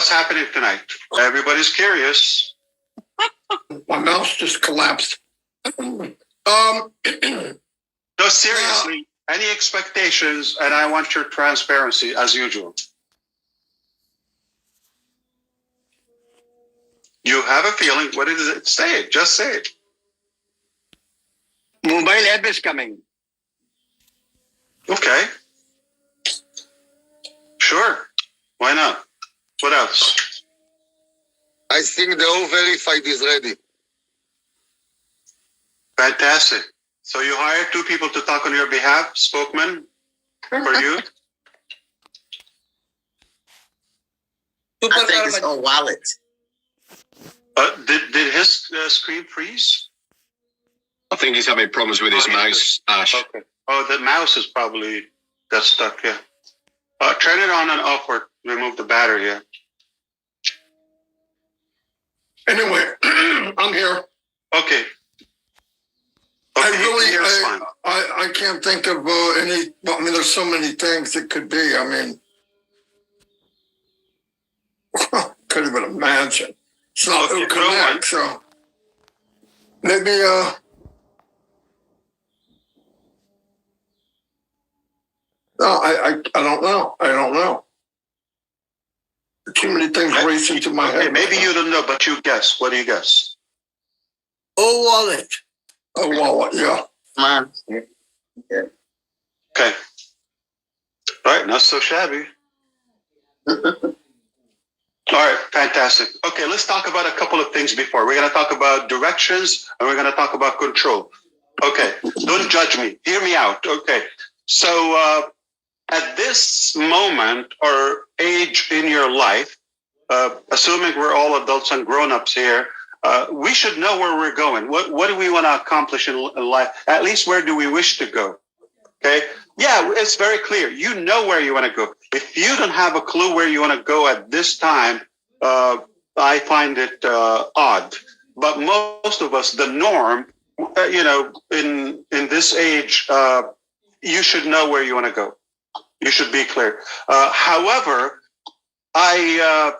what's happening tonight? Everybody's curious. My mouse just collapsed. No, seriously, any expectations? And I want your transparency as usual. You have a feeling. What is it? Say it. Just say it. Mobile app is coming. Okay. Sure. Why not? What else? I think the O-Verified is ready. Fantastic. So you hired 2 people to talk on your behalf, spokesman for you? I think it's a wallet. Did his screen freeze? I think he's having problems with his mouse, Ash. Okay. Oh, the mouse is probably got stuck, yeah. Turn it on and off or remove the battery, yeah. Anyway, I'm here. Okay. I can't think of any. Well, I mean, there's so many things it could be. I mean, could even imagine. It's not Okay, connect, so maybe no, I don't know. I don't know. Too many things racing to my head. Maybe you don't know, but you guess. What do you guess? Wallet. A wallet, yeah. Man. Okay. All right, not so shabby. All right, fantastic. Okay, let's talk about a couple of things before. We're going to talk about directions and we're going to talk about control. Okay, don't judge me. Hear me out. Okay, so at this moment or age in your life, assuming we're all adults and grown-ups here, we should know where we're going. What do we want to accomplish in life? At least where do we wish to go? Okay. Yeah, it's very clear. You know where you want to go. If you don't have a clue where you want to go at this time, I find it odd. But most of us, the norm, in this age, you should know where you want to go. You should be clear. However, I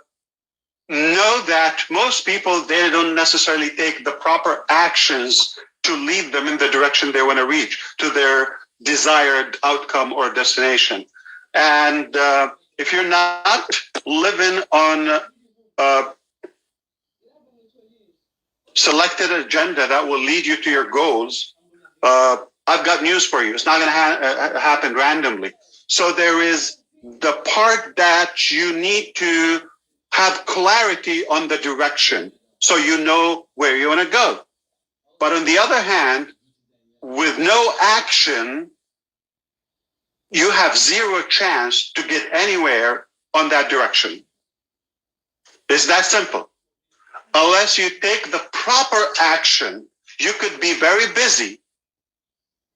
know that most people, they don't necessarily take the proper actions to lead them in the direction they want to reach, to their desired outcome or destination. And if you're not living on a selected agenda that will lead you to your goals, I've got news for you. It's not going to happen randomly. So there is the part that you need to have clarity on the direction so you know where you want to go. But on the other hand, with no action, you have zero chance to get anywhere on that direction. It's that simple. Unless you take the proper action, you could be very busy,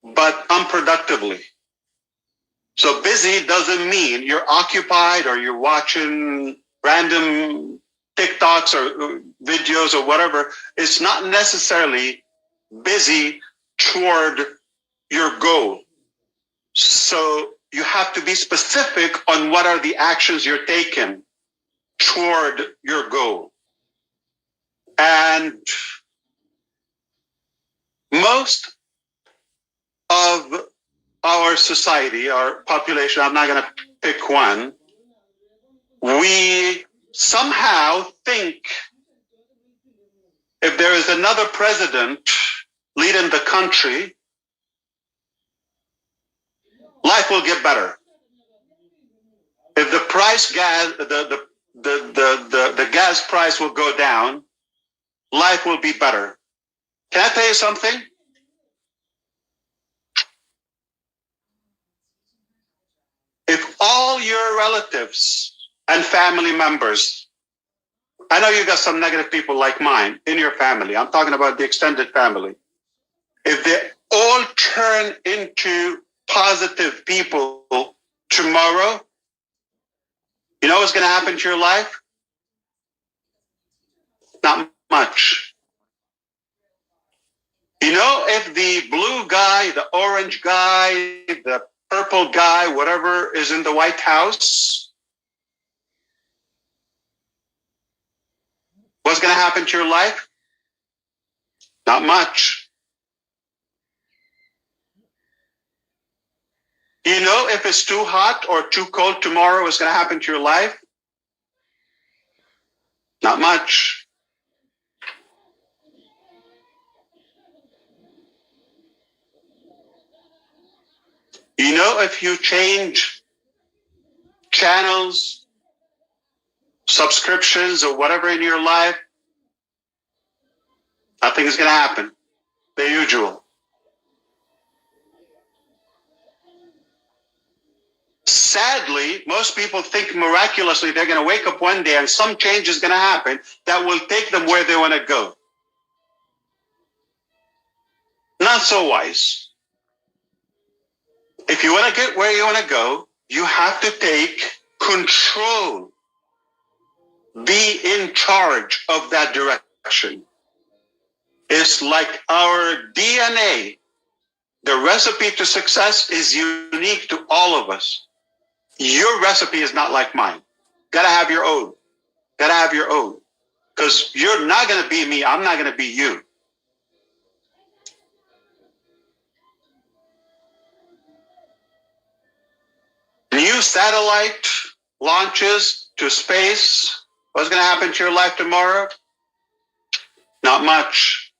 but unproductively. So busy doesn't mean you're occupied or you're watching random TikToks or videos or whatever. It's not necessarily busy toward your goal. So you have to be specific on what are the actions you're taking toward your goal. And most of our society, our population, I'm not going to pick one, we somehow think if there is another president leading the country, life will get better. If the price gas, the gas price will go down, life will be better. Can I tell you something? If all your relatives and family members, I know you got some negative people like mine in your family. I'm talking about the extended family. If they all turn into positive people tomorrow, you know what's going to happen to your life? Not much. You know, if the blue guy, the orange guy, the purple guy, whatever is in the White House, what's going to happen to your life? Not much. You know if it's too hot or too cold tomorrow, what's going to happen to your life? Not much. You know if you change channels, subscriptions, or whatever in your life, nothing is going to happen. The usual. Sadly, most people think miraculously they're going to wake up one day and some change is going to happen that will take them where they want to go. Not so wise. If you want to get where you want to go, you have to take control. Be in charge of that direction. It's like our DNA. The recipe to success is unique to all of us. Your recipe is not like mine. Gotta have your own. Gotta have your own. Because you're not gonna be me, I'm not gonna be you. New satellite launches to space. What's gonna happen to your life tomorrow? Not much.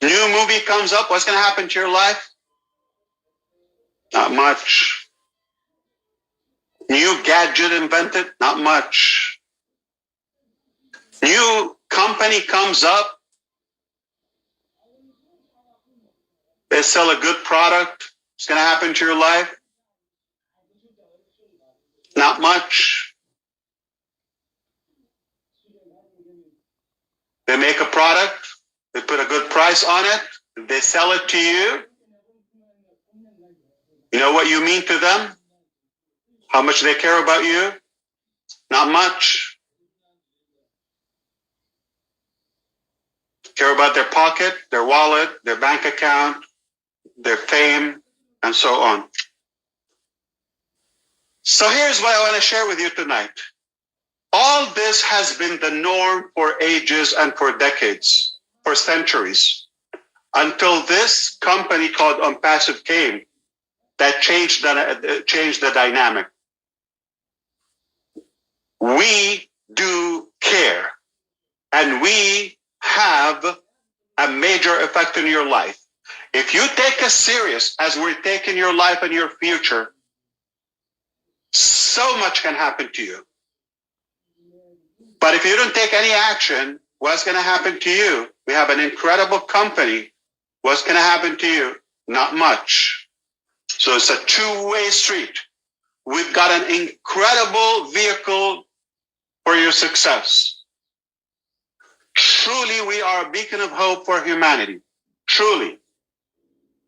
New movie comes up, what's gonna happen to your life? Not much. New gadget invented? Not much. New company comes up. They sell a good product. What's going to happen to your life? Not much. They make a product. They put a good price on it. They sell it to you. You know what you mean to them? How much they care about you? Not much. Care about their pocket, their wallet, their bank account, their fame, and so on. So here's what I want to share with you tonight. All this has been the norm for ages and for decades, for centuries, until this company called OnPassive came that changed the dynamic. We do care, and we have a major effect in your life. If you take us serious as we're taking your life and your future, so much can happen to you. But if you don't take any action, what's going to happen to you? We have an incredible company. What's going to happen to you? Not much. So it's a two-way street. We've got an incredible vehicle for your success. Truly, we are a beacon of hope for humanity. Truly.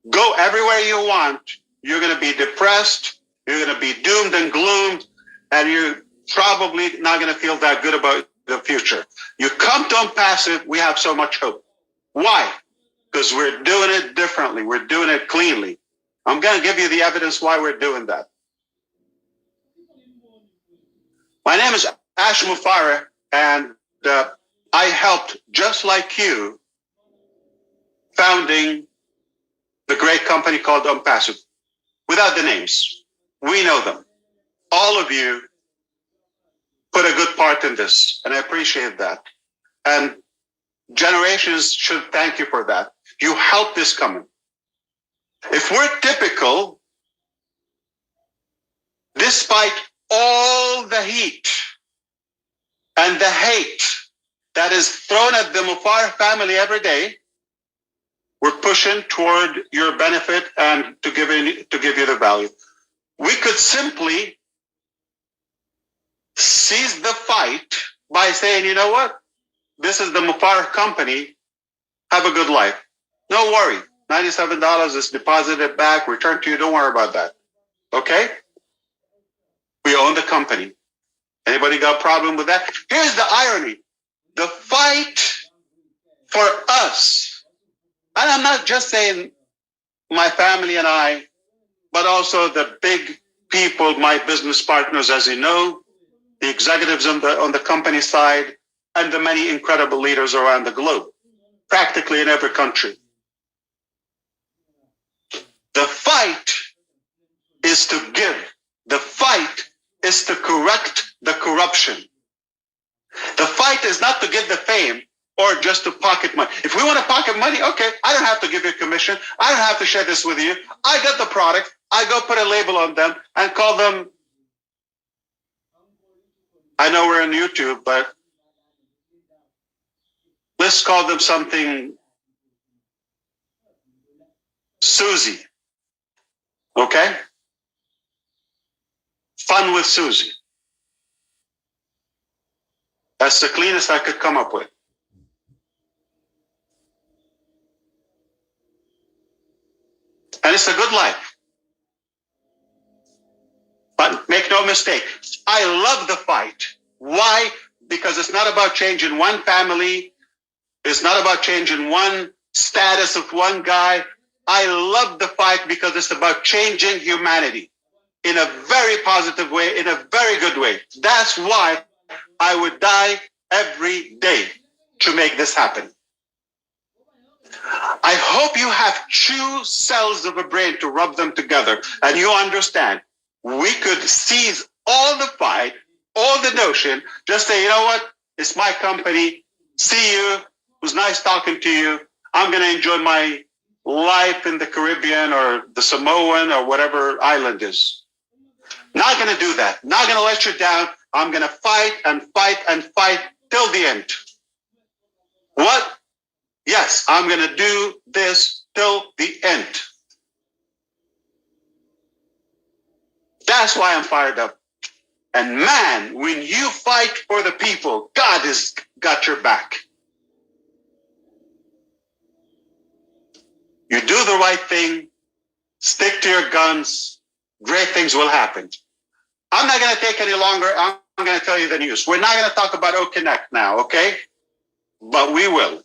Go everywhere you want. You're going to be depressed. You're going to be doomed and gloomed. And you're probably not going to feel that good about the future. You come to OnPassive, we have so much hope. Why? Because we're doing it differently. We're doing it cleanly. I'm going to give you the evidence why we're doing that. My name is Ash Mufareh, and I helped, just like you, founding the great company called OnPassive. Without the names, we know them. All of you put a good part in this, and I appreciate that. And generations should thank you for that. You helped this coming. If we're typical, despite all the heat and the hate that is thrown at the Mufareh family every day, we're pushing toward your benefit and to give you the value. We could simply seize the fight by saying, you know what? This is the Mufareh company. Have a good life. No worry. $97 is deposited back, returned to you. Don't worry about that. Okay? We own the company. Anybody got a problem with that? Here's the irony. The fight for us, and I'm not just saying my family and I, but also the big people, my business partners, as you know, the executives on the company side, and the many incredible leaders around the globe, practically in every country. The fight is to give. The fight is to correct the corruption. The fight is not to get the fame or just to pocket money. If we want to pocket money, okay, I don't have to give you a commission. I don't have to share this with you. I got the product. I go put a label on them and call them, I know we're on YouTube, but let's call them something Susie. Okay? Fun with Susie. That's the cleanest I could come up with. And it's a good life. But make no mistake, I love the fight. Why? Because it's not about changing one family. It's not about changing one status of one guy. I love the fight because it's about changing humanity in a very positive way, in a very good way. That's why I would die every day to make this happen. I hope you have two cells of a brain to rub them together and you understand. We could seize all the fight, all the notion, just say, you know what? It's my company. See you. It was nice talking to you. I'm going to enjoy my life in the Caribbean or the Samoan or whatever island is. Not going to do that. Not going to let you down. I'm going to fight and fight and fight till the end. What? Yes, I'm going to do this till the end. That's why I'm fired up. And man, when you fight for the people, God has got your back. You do the right thing, stick to your guns, great things will happen. I'm not going to take any longer. I'm going to tell you the news. We're not going to talk about O'Connect now, okay? But we will.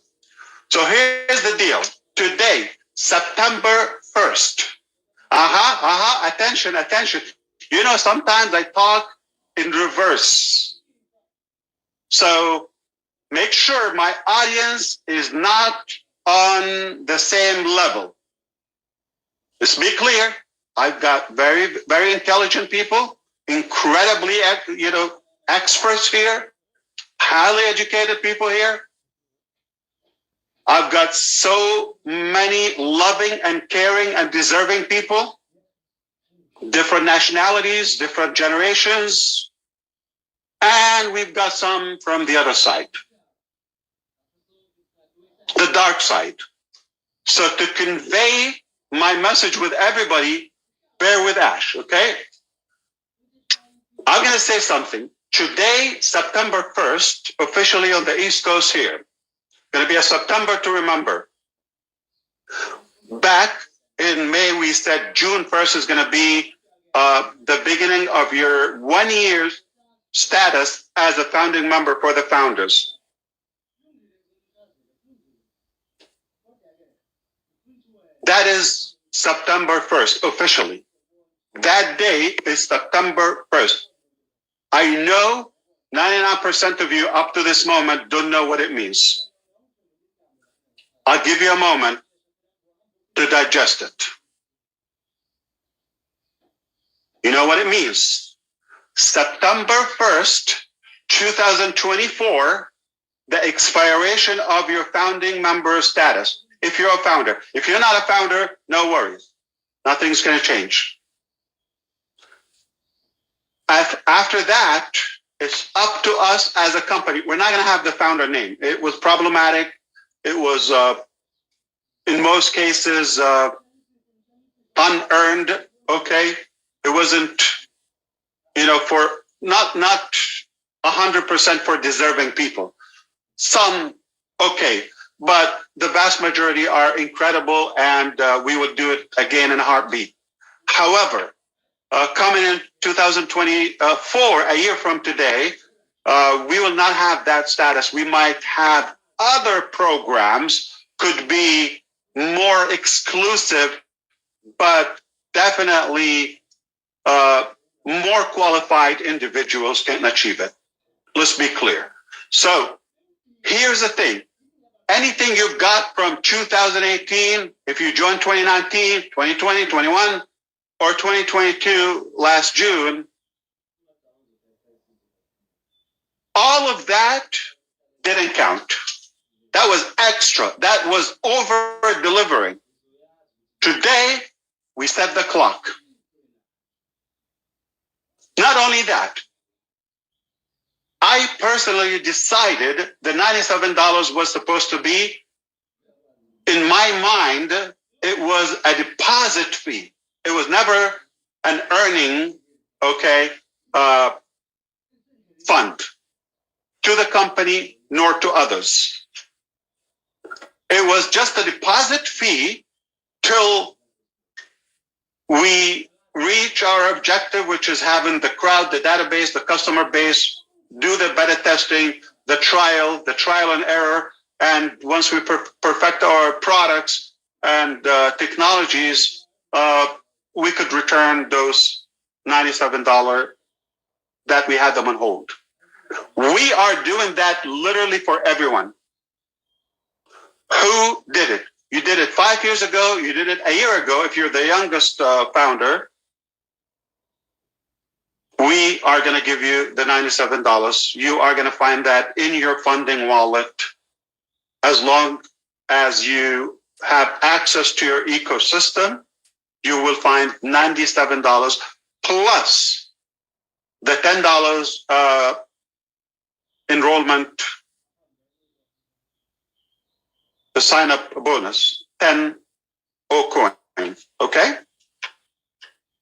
So here's the deal. Today, September 1st. Attention, attention. You know, sometimes I talk in reverse. So make sure my audience is not on the same level. Let's be clear. I've got very, very intelligent people, incredibly, experts here, highly educated people here. I've got so many loving and caring and deserving people, different nationalities, different generations, and we've got some from the other side, the dark side. So to convey my message with everybody, bear with Ash, okay? I'm going to say something. Today, September 1st, officially on the East Coast here, going to be a September to remember. Back in May, we said June 1st is going to be the beginning of your 1 year status as a founding member for the founders. That is September 1st, officially. That day is September 1st. I know 99% of you up to this moment don't know what it means. I'll give you a moment to digest it. You know what it means. September 1st, 2024, the expiration of your founding member status. If you're a founder. If you're not a founder, no worries. Nothing's going to change. After that, it's up to us as a company. We're not going to have the founder name. It was problematic. It was, in most cases, unearned. Okay, it wasn't, for not 100% for deserving people. Some, okay, but the vast majority are incredible, and we would do it again in a heartbeat. However, coming in 2024, a year from today, we will not have that status. We might have other programs, could be more exclusive, but definitely more qualified individuals can achieve it. Let's be clear. So here's the thing. Anything you got from 2018, if you joined 2019, 2020, 21, or 2022 last June, all of that didn't count. That was extra. That was over delivering. Today, we set the clock. Not only that, I personally decided the $97 was supposed to be, in my mind, it was a deposit fee. It was never an earning, fund to the company nor to others. It was just a deposit fee till we reach our objective, which is having the crowd, the database, the customer base, do the beta testing, the trial and error. And once we perfect our products and technologies, we could return those $97 that we had them on hold. We are doing that literally for everyone. Who did it? You did it 5 years ago. You did it a year ago. If you're the youngest founder, we are going to give you the $97. You are going to find that in your funding wallet as long as you have access to your ecosystem. You will find $97 plus the $10 enrollment, the sign-up bonus, 10 O-Coin, okay?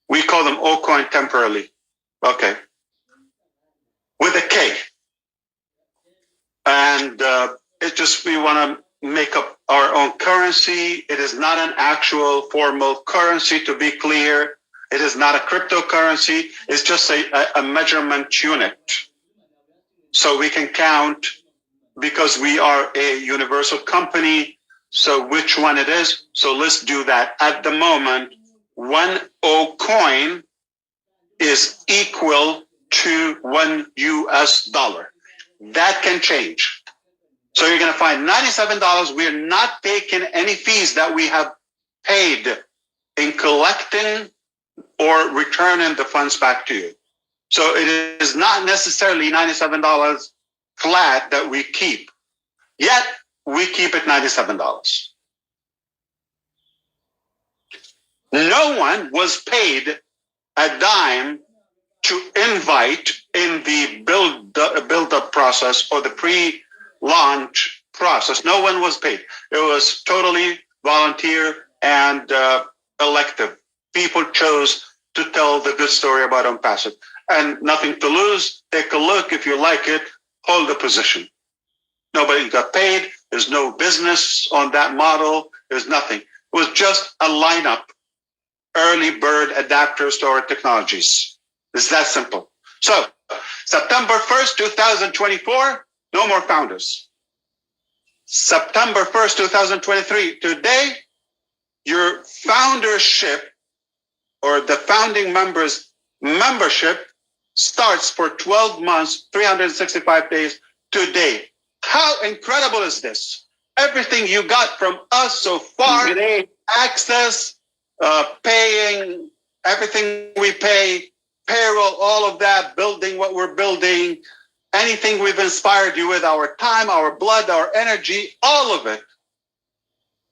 We call them O-Coin temporarily, okay? With a K. And it just, we want to make up our own currency. It is not an actual formal currency, to be clear. It is not a cryptocurrency. It's just a measurement unit. So we can count, because we are a universal company, so which one it is. So let's do that. At the moment, 1 O-Coin is equal to $1 US. That can change. So you're going to find $97. We're not taking any fees that we have paid in collecting or returning the funds back to you. So it is not necessarily $97 flat that we keep. Yet we keep it $97. No one was paid a dime to invite in the build-up process or the pre-launch process. No one was paid. It was totally volunteer and elective. People chose to tell the good story about OnPassive. And nothing to lose. Take a look. If you like it, hold the position. Nobody got paid. There's no business on that model. There's nothing. It was just a lineup. Early bird adapters to our technologies. It's that simple. So, September 1st, 2024, no more founders. September 1st, 2023, today, your foundership or the founding members membership starts for 12 months, 365 days today. How incredible is this? Everything you got from us so far, access, paying, everything we pay, payroll, all of that, building what we're building, anything we've inspired you with, our time, our blood, our energy, all of it,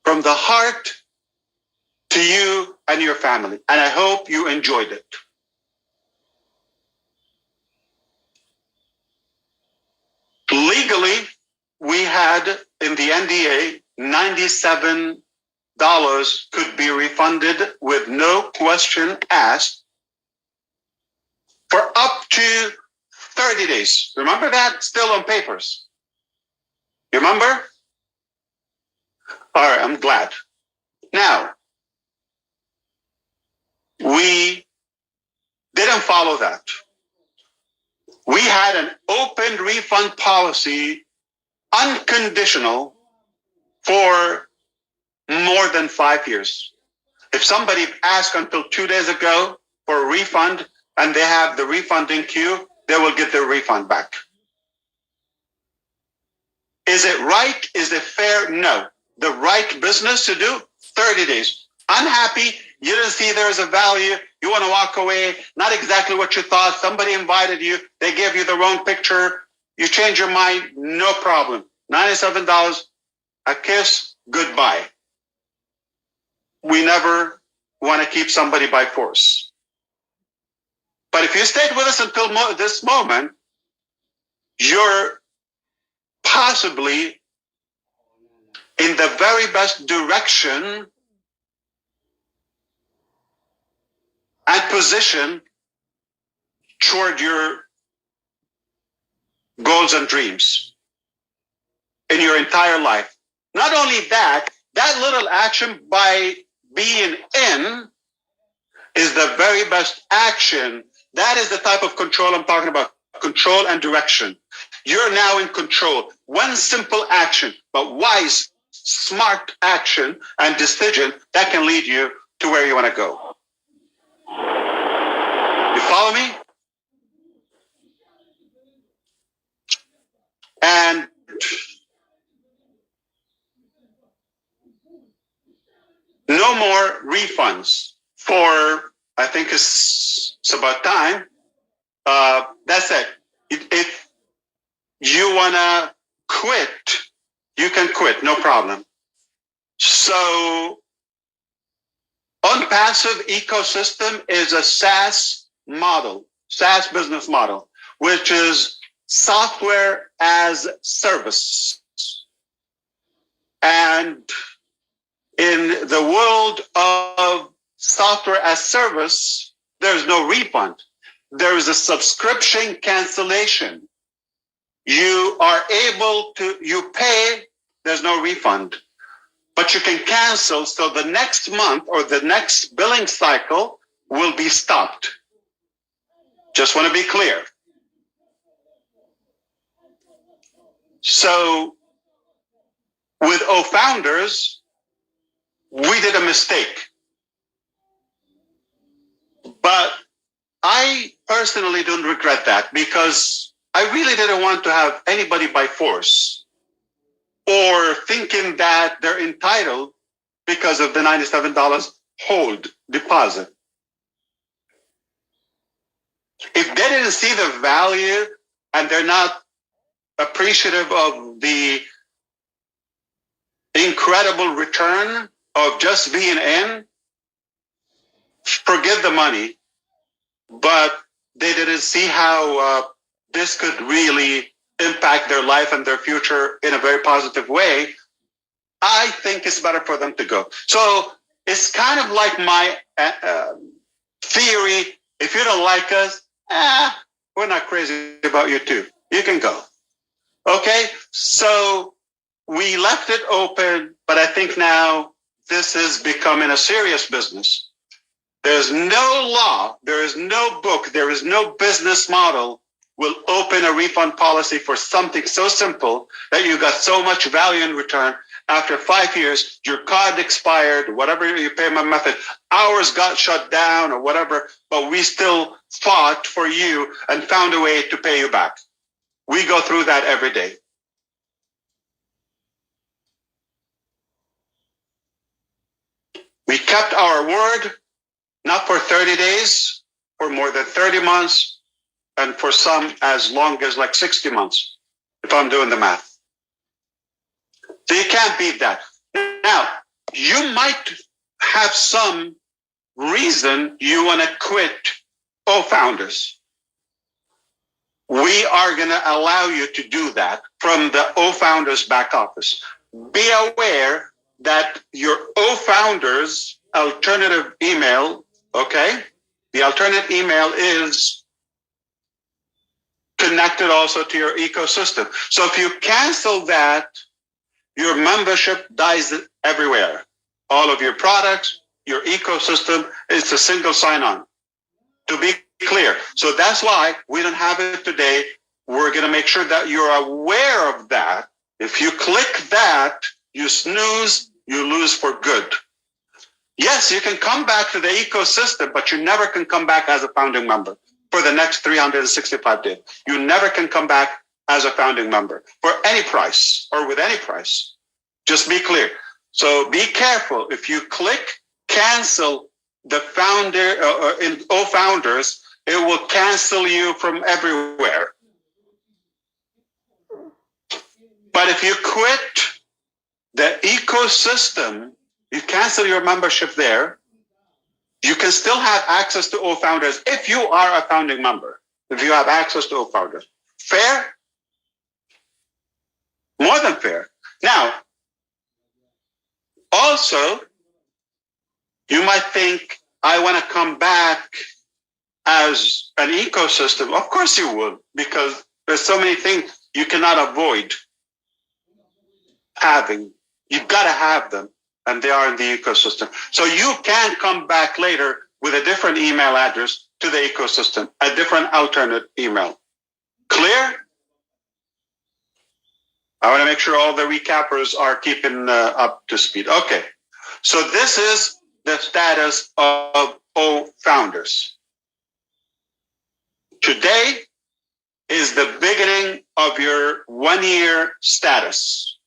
from the heart to you and your family. And I hope you enjoyed it. Legally, we had in the NDA, $97 could be refunded with no question asked for up to 30 days. Remember that? Still on papers. You remember? All right, I'm glad. Now, we didn't follow that. We had an open refund policy, unconditional, for more than 5 years. If somebody asked until 2 days ago for a refund, and they have the refund in queue, they will get their refund back. Is it right? Is it fair? No. The right business to do, 30 days. Unhappy, you didn't see there's a value, you want to walk away, not exactly what you thought, somebody invited you, they gave you the wrong picture, you change your mind, no problem. $97, a kiss, goodbye. We never want to keep somebody by force. But if you stayed with us until this moment, you're possibly in the very best direction and position toward your goals and dreams in your entire life. Not only that, that little action by being in is the very best action. That is the type of control I'm talking about. Control and direction. You're now in control. One simple action, but wise, smart action and decision that can lead you to where you want to go. You follow me? And no more refunds for, I think it's about time. That's it. If you want to quit, you can quit, no problem. So, OnPassive ecosystem is a SaaS model, SaaS business model, which is software as service. And in the world of software as service, there's no refund. There is a subscription cancellation. You are able to, you pay, there's no refund. But you can cancel, so the next month or the next billing cycle will be stopped. Just want to be clear. So, with OFounders, we did a mistake. But I personally don't regret that because I really didn't want to have anybody by force or thinking that they're entitled because of the $97 hold deposit. If they didn't see the value and they're not appreciative of the incredible return of just being in, forget the money. But they didn't see how this could really impact their life and their future in a very positive way. I think it's better for them to go. So it's kind of like my theory. If you don't like us, we're not crazy about you too. You can go. Okay? So we left it open, but I think now this is becoming a serious business. There's no law, there is no book, there is no business model will open a refund policy for something so simple that you got so much value in return. After 5 years, your card expired, whatever your payment method, ours got shut down or whatever, but we still fought for you and found a way to pay you back. We go through that every day. We kept our word. Not for 30 days, for more than 30 months, and for some as long as like 60 months, if I'm doing the math. So you can't beat that. Now, you might have some reason you want to quit OFounders. We are going to allow you to do that from the OFounders back office. Be aware that your OFounders alternative email, okay? The alternate email is connected also to your ecosystem. So if you cancel that, your membership dies everywhere. All of your products, your ecosystem, it's a single sign-on. To be clear. So that's why we don't have it today. We're going to make sure that you're aware of that. If you click that, you snooze, you lose for good. Yes, you can come back to the ecosystem, but you never can come back as a founding member for the next 365 days. You never can come back as a founding member for any price or with any price. Just be clear. So be careful. If you click cancel the founder in all founders, it will cancel you from everywhere. But if you quit the ecosystem, you cancel your membership there, you can still have access to all founders if you are a founding member, if you have access to all founders. Fair? More than fair. Now, also, you might think, I want to come back as an ecosystem. Of course you would, because there's so many things you cannot avoid having. You've got to have them, and they are in the ecosystem. So you can come back later with a different email address to the ecosystem, a different alternate email. Clear? I want to make sure all the recappers are keeping up to speed. Okay, so this is the status of all founders. Today is the beginning of your 1 year status.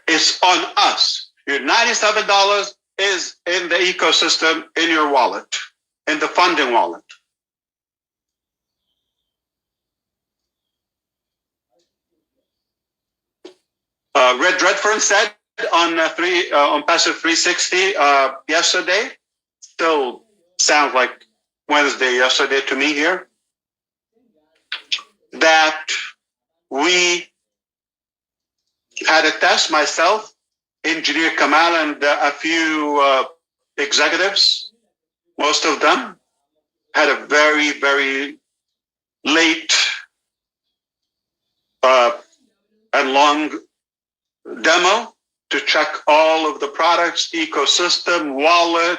It's on us. Your $97 is in the ecosystem, in your wallet, in the funding wallet. Red Redfern said on Passive 360 yesterday, still sounds like Wednesday yesterday to me here, that we had a test, myself, Engineer Kamal, and a few executives, most of them, had a very, very late and long demo to check all of the products, ecosystem, wallet,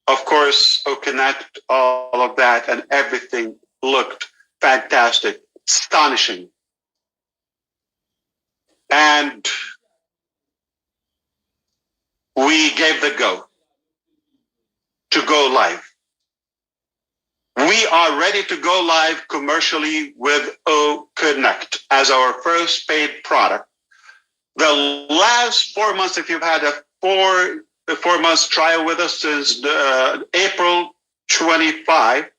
of course, OConnect, all of that, and everything looked fantastic, astonishing. And we gave the go to go live. We are ready to go live commercially with OConnect as our first paid product. The last 4 months, if you've had a 4 months trial with us since April 25,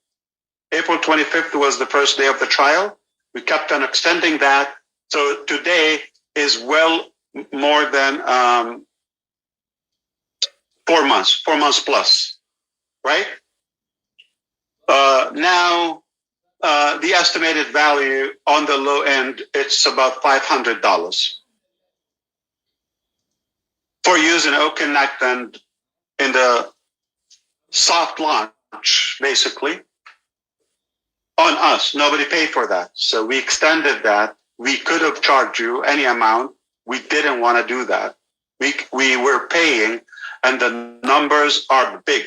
April 25th was the first day of the trial. We kept on extending that. So today is well more than 4 months, 4 months plus, right? Now, the estimated value on the low end, it's about $500 for using OConnect and in the soft launch, basically, on us. Nobody paid for that. So we extended that. We could have charged you any amount. We didn't want to do that. We were paying, and the numbers are big.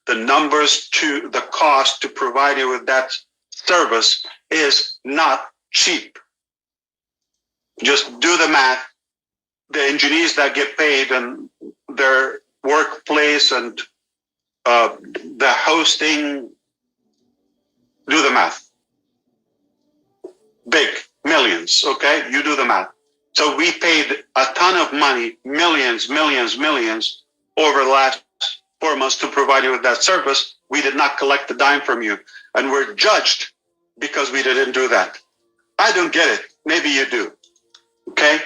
The numbers to the cost to provide you with that service is not cheap. Just do the math. The engineers that get paid and their workplace and the hosting, do the math. Big, millions, okay? You do the math. So we paid a ton of money, millions over the last 4 months to provide you with that service. We did not collect the dime from you, and we're judged because we didn't do that. I don't get it. Maybe you do. Okay?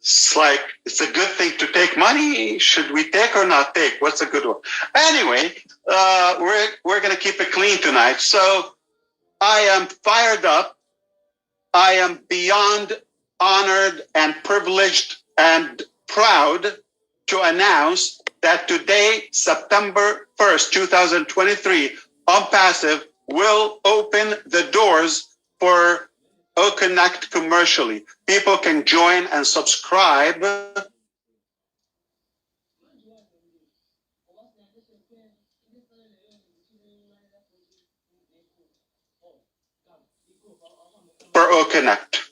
It's like, it's a good thing to take money. Should we take or not take? What's a good one? Anyway, we're going to keep it clean tonight. So I am fired up. I am beyond honored and privileged and proud to announce that today, September 1st, 2023, OnPassive will open the doors for OConnect commercially. People can join and subscribe for OConnect.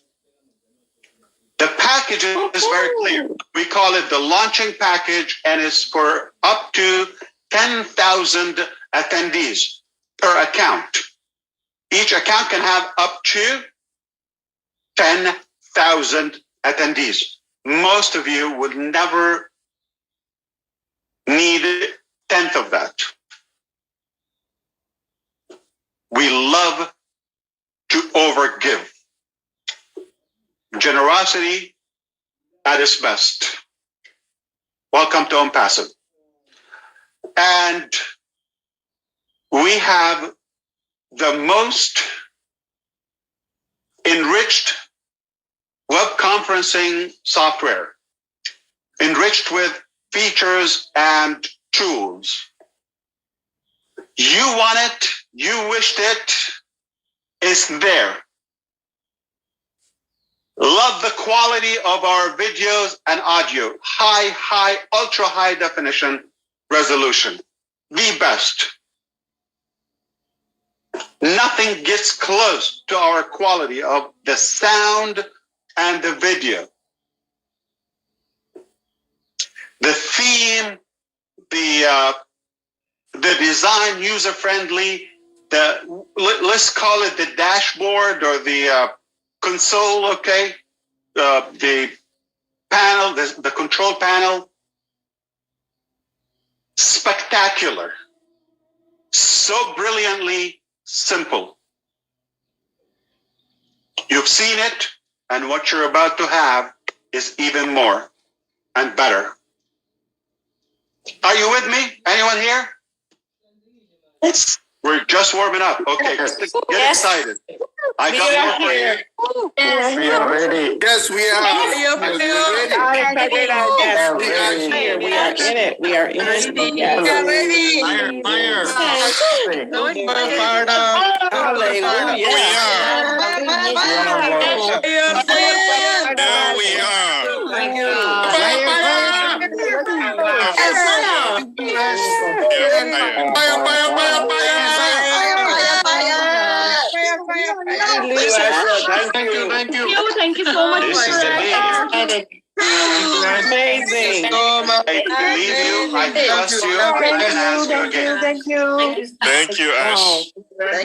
The package is very clear. We call it the launching package, and it's for up to 10,000 attendees per account. Each account can have up to 10,000 attendees. Most of you would never need a tenth of that. We love to overgive. Generosity at its best. Welcome to OnPassive. And we have the most enriched web conferencing software, enriched with features and tools. You want it, you wished it, it's there. Love the quality of our videos and audio. High, ultra high definition resolution. The best. Nothing gets close to our quality of the sound and the video. The theme, the design, user-friendly, let's call it the dashboard or the console, okay? The panel, the control panel, spectacular. So brilliantly simple. You've seen it, and what you're about to have is even more and better. Are you with me? Anyone here? Yes. We're just warming up. Okay, get excited. I got more for you. Yes. We are ready. Yes, we are. We are in it. We are in it. Yes. Fire, fire. Hallelujah. We are. Thank you so much. This is the day. Amazing. I believe you. I trust you. I can ask you again. Thank you. Thank you, Ash. Very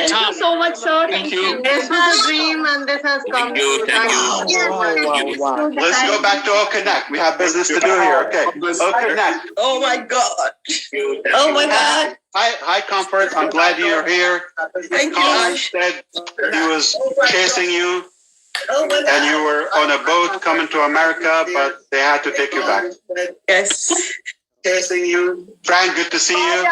Thank you so much, sir. Thank you. This was a dream, and this has come true. Thank you. Let's go back to OConnect. We have business to do here. Okay. OConnect. Oh my God. Oh my God. Hi, Comfort. I'm glad you're here. Thank Colin you. said he was chasing you, Oh my and you were on a boat coming to America, but they had to take you back. Yes. Chasing you. Frank, good to see you.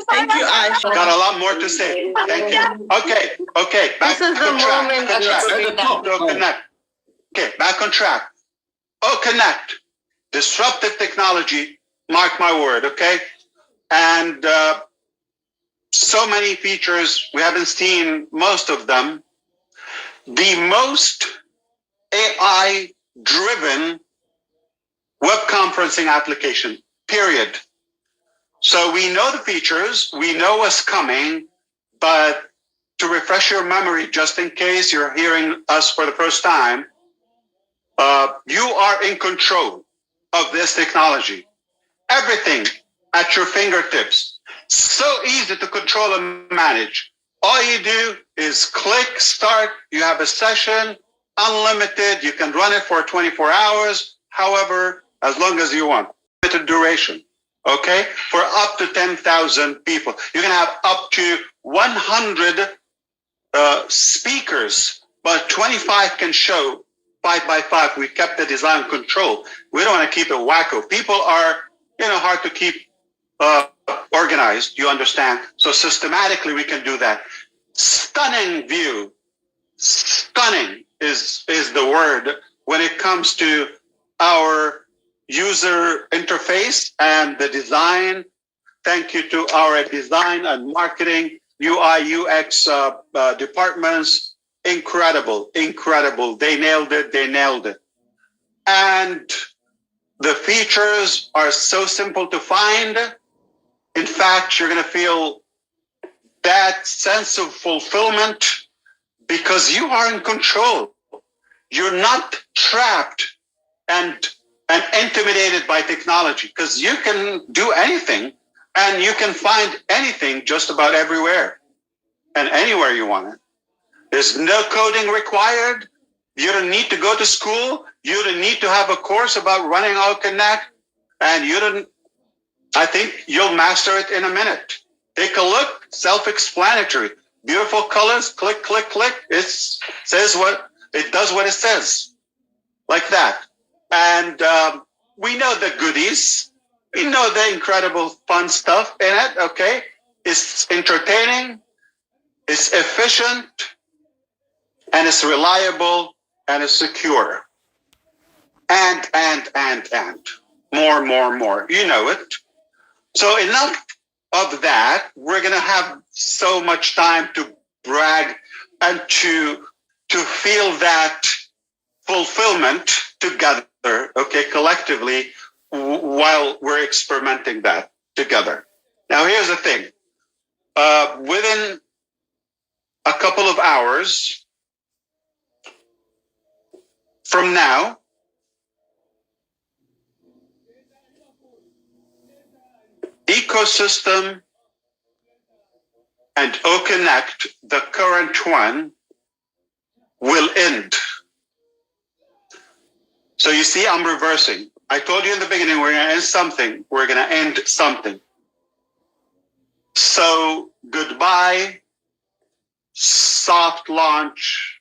Thank you, Ash. Got a lot more to say. Thank you. Okay. Back This is the on track. moment Back that on track. Connect. Okay, back on track. Connect. Disruptive technology. Mark my word. Okay, and so many features. We haven't seen most of them. The most AI-driven web conferencing application, period. So we know the features, we know what's coming, but to refresh your memory, just in case you're hearing us for the first time, you are in control of this technology. Everything at your fingertips. So easy to control and manage. All you do is click start. You have a session, unlimited. You can run it for 24 hours. However, as long as you want. Limited duration. Okay? For up to 10,000 people. You can have up to 100 speakers, but 25 can show 5 by 5. We kept the design control. We don't want to keep it wacko. People are, hard to keep organized, you understand? So systematically we can do that. Stunning view. Stunning is the word when it comes to our user interface and the design. Thank you to our design and marketing, UI, UX departments. Incredible. They nailed it. And the features are so simple to find. In fact, you're going to feel that sense of fulfillment because you are in control. You're not trapped and intimidated by technology, because you can do anything and you can find anything just about everywhere and anywhere you want it. There's no coding required. You don't need to go to school. You don't need to have a course about running OConnect, and I think you'll master it in a minute. Take a look, self-explanatory. Beautiful colors, click, click, click. It does what it says, like that. And we know the goodies. We know the incredible fun stuff in it, okay? It's entertaining, it's efficient, and it's reliable, and it's secure. And. More. You know it. So enough of that. We're going to have so much time to brag and to feel that fulfillment together, okay, collectively, while we're experimenting that together. Now, here's the thing. Within a couple of hours from now, ecosystem and OConnect, the current one, will end. So you see, I'm reversing. I told you in the beginning, we're going to end something. We're going to end something. So goodbye, soft launch,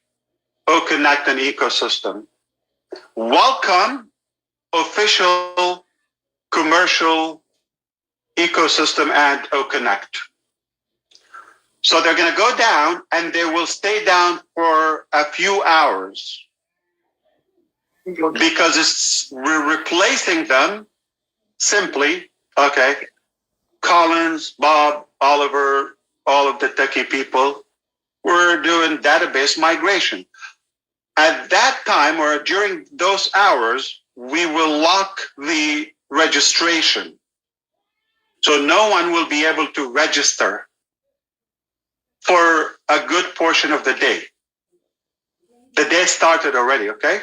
OConnect and ecosystem. Welcome, official, commercial, ecosystem and OConnect. So they're going to go down, and they will stay down for a few hours because we're replacing them simply. Okay, Collins, Bob, Oliver, all of the techie people, we're doing database migration. At that time, or during those hours, we will lock the registration. So no one will be able to register for a good portion of the day. The day started already, okay?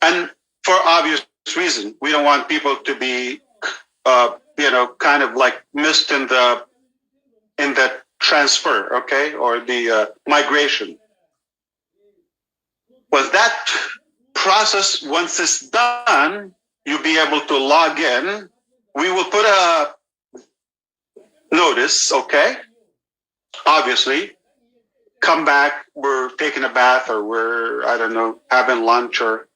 And for obvious reason, we don't want people to be, kind of like missed in the transfer, okay, or the migration. Well, that process, once it's done, you'll be able to log in. We will put a notice, okay? Obviously, come back, we're taking a bath, or we're, I don't know, having lunch, or,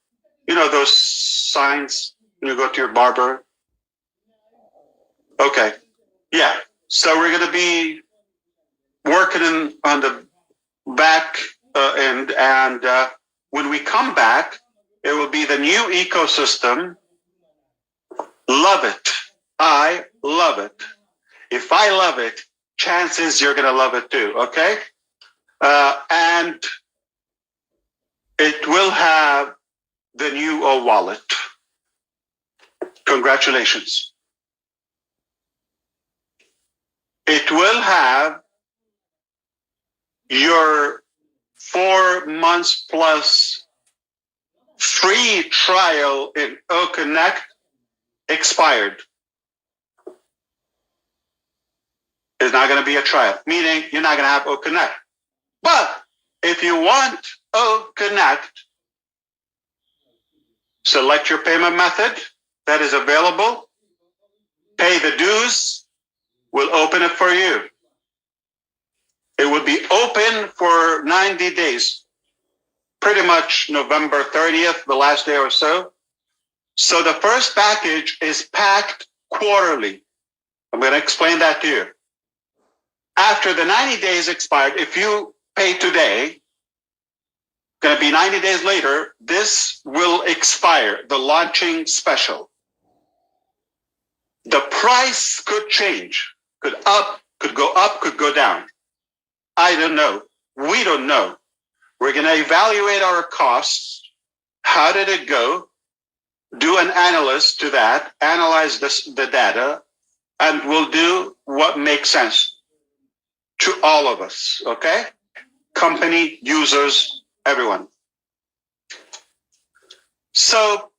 those signs when you go to your barber. Okay, yeah. So we're going to be working on the back end, and when we come back, it will be the new ecosystem. Love it. I love it. If I love it, chances you're going to love it too, okay? And it will have the new wallet. Congratulations. It will have your 4 months plus free trial in OConnect expired. It's not going to be a trial, meaning you're not going to have OConnect. But if you want OConnect, select your payment method that is available, pay the dues, we'll open it for you. It will be open for 90 days, pretty much November 30th, the last day or so. So the first package is packed quarterly. I'm going to explain that to you. After the 90 days expired, if you pay today, going to be 90 days later, this will expire, the launching special. The price could change, could go up, could go down. I don't know. We don't know. We're going to evaluate our costs. How did it go? Do an analyst to that, analyze the data, and we'll do what makes sense to all of us, okay? Company, users, everyone. So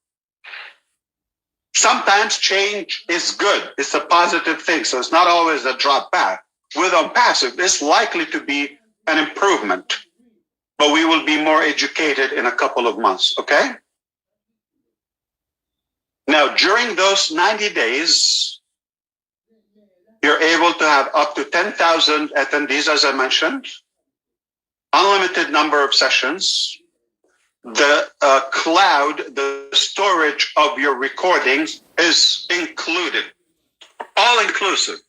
sometimes change is good. It's a positive thing. So it's not always a drop back. With on passive, it's likely to be an improvement, but we will be more educated in a couple of months. Okay. Now, during those 90 days, you're able to have up to 10,000 attendees, as I mentioned, unlimited number of sessions. The cloud, the storage of your recordings is included, all inclusive.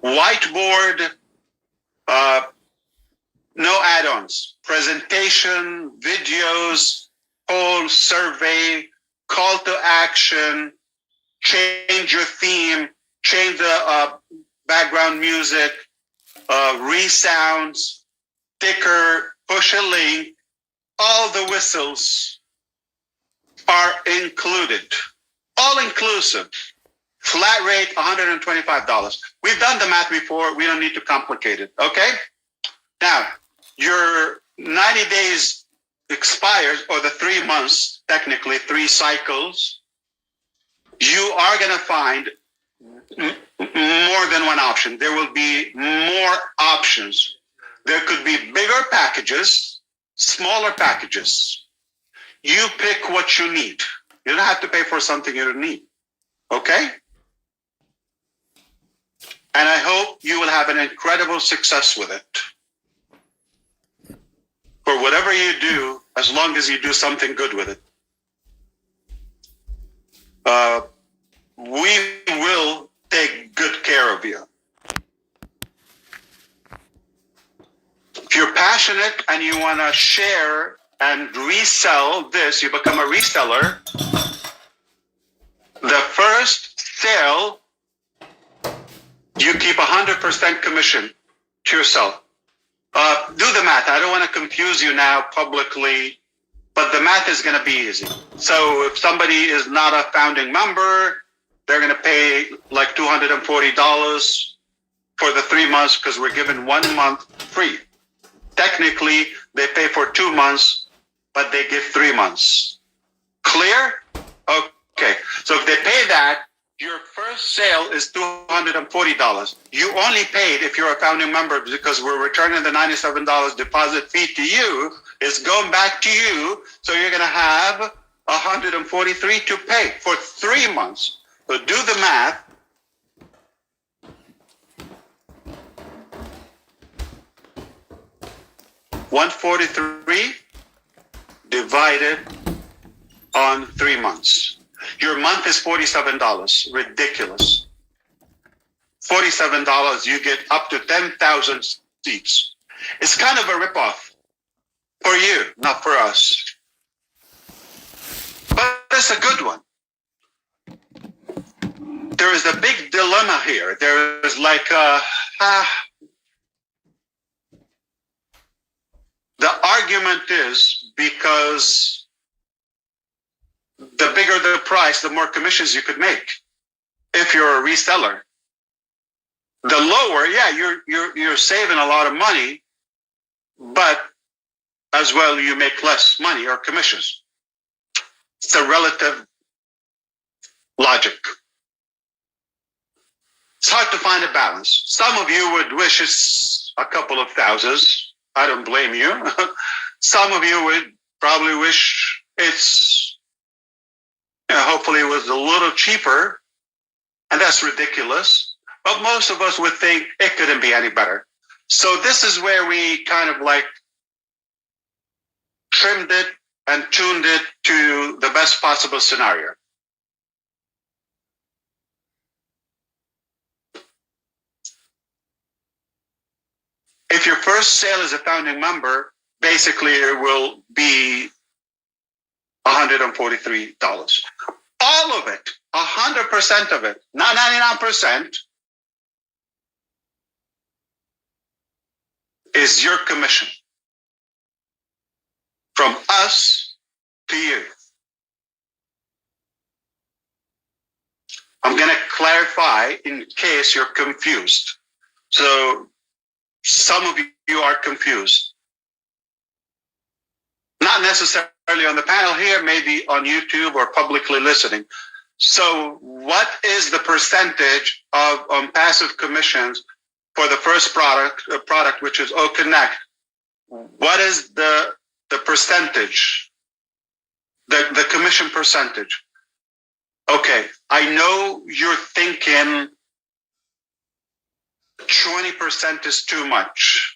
Whiteboard, no add-ons, presentation, videos, poll, survey, call to action, change your theme, change the background music, resounds, sticker, push a link, all the whistles are included, all inclusive. Flat rate, $125. We've done the math before. We don't need to complicate it. Okay. Now, your 90 days expires, or the 3 months, technically 3 cycles. You are going to find more than one option. There will be more options. There could be bigger packages, smaller packages. You pick what you need. You don't have to pay for something you don't need. Okay? And I hope you will have an incredible success with it. For whatever you do, as long as you do something good with it. We will take good care of you. If you're passionate and you want to share and resell this, you become a reseller. The first sale, you keep 100% commission to yourself. Do the math. I don't want to confuse you now publicly, but the math is going to be easy. So if somebody is not a founding member, they're going to pay like $240 for the 3 months because we're given 1 month free. Technically, they pay for 2 months, but they give 3 months. Clear? Okay. So if they pay that, your first sale is $240. You only paid if you're a founding member because we're returning the $97 deposit fee to you. It's going back to you. So you're going to have $143 to pay for 3 months. So do the math. $143 divided on 3 months. Your month is $47. Ridiculous. $47, you get up to 10,000 seats. It's kind of a ripoff for you, not for us. But it's a good one. There is a big dilemma here. There is like the argument is because the bigger the price, the more commissions you could make if you're a reseller. The lower, yeah, you're saving a lot of money, but as well you make less money or commissions. It's a relative logic. It's hard to find a balance. Some of you would wish it's a couple of thousands. I don't blame you. Some of you would probably wish it's, hopefully it was a little cheaper, and that's ridiculous. But most of us would think it couldn't be any better. So this is where we kind of like trimmed it and tuned it to the best possible scenario. If your first sale is a founding member, basically it will be $143. All of it, 100% of it, not 99%, is your commission from us to you. I'm going to clarify in case you're confused. So some of you are confused. 99% not necessarily on the panel here, maybe on YouTube or publicly listening. So what is the percentage of passive commissions for the first product, which is OConnect? What is the percentage, the commission percentage? Okay, I know you're thinking 20% is too much.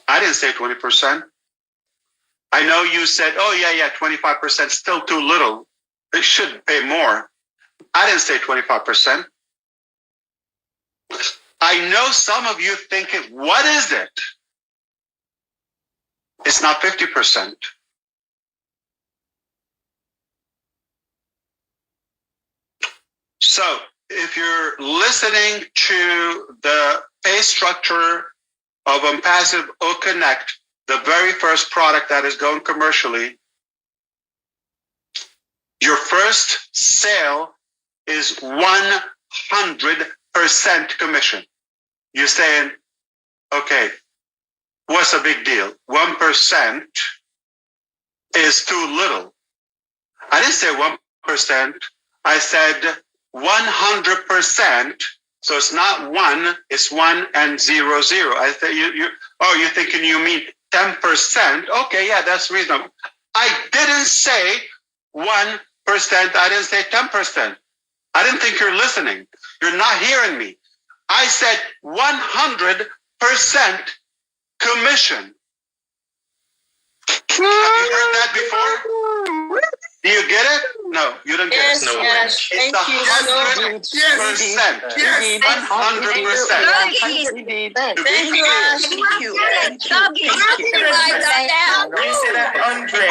I didn't say 20%. I know you said, oh yeah, 25%, still too little. They should pay more. I didn't say 25%. I know some of you thinking, what is it? It's not 50%. So if you're listening to the pay structure of passive OConnect, the very first product that is going commercially, your first sale is 100% commission. You're saying, okay, what's a big deal? 1% is too little. I didn't say 1%. I said 100%. So it's not 1, it's 1 and 0, 0. I say you're thinking you mean 10%. Okay, yeah, that's reasonable. I didn't say 1%. I didn't say 10%. I didn't think you're listening. You're not hearing me. I said 100% commission. Have you heard that before? Do you get it? No, you don't get it. Yes, yes. It's Thank you so much. 100%. 100%. Thank you, Ash. Thank you. Thank you. You said 100.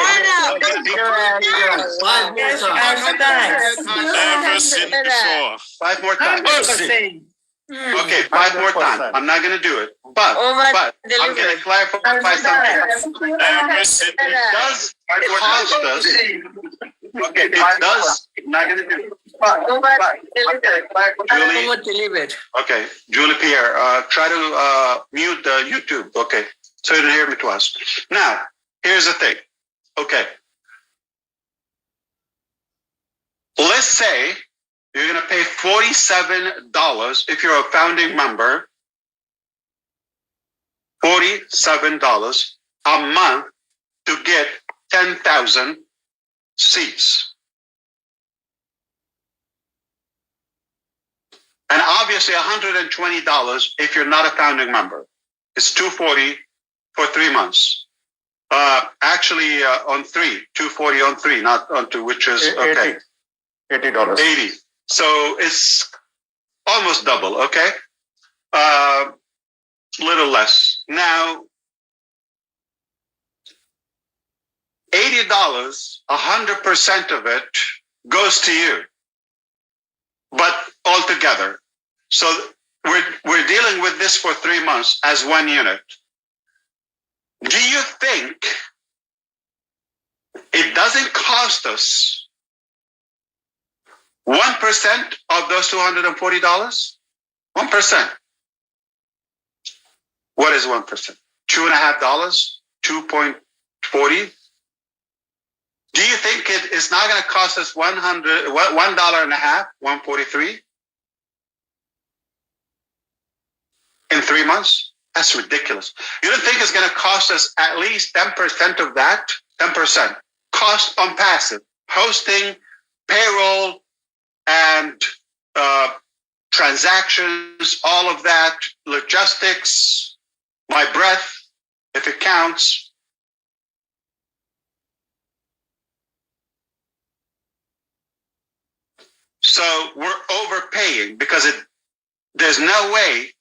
Five more times. Okay, 5 more times. I'm not going to do it, but I'm going to clarify something. It does cost us. Okay, it does. I'm not going to do it. Julie. Okay, Julie Pierre, try to mute the YouTube. Okay, so you don't hear me twice. Now, here's the thing. Okay, let's say you're going to pay $47 if you're a founding member, $47 a month to get 10,000 seats. And obviously $120 if you're not a founding member. It's $240 for 3 months. Actually on 3, $240 on 3, not on 2, which is okay. $80. 80. So it's almost double, okay? Little less. Now, $80, 100% of it goes to you, but altogether. So we're dealing with this for 3 months as one unit. Do you think it doesn't cost us 1% of those $240? 1%. What is 1%? $2.50? $2.40? Do you think it is not going to cost us $1.50? $1.43 in 3 months? That's ridiculous. You don't think it's going to cost us at least 10% of that? 10% cost on passive hosting, payroll, and transactions, all of that, logistics, my breath, if it counts. So we're overpaying because there's no way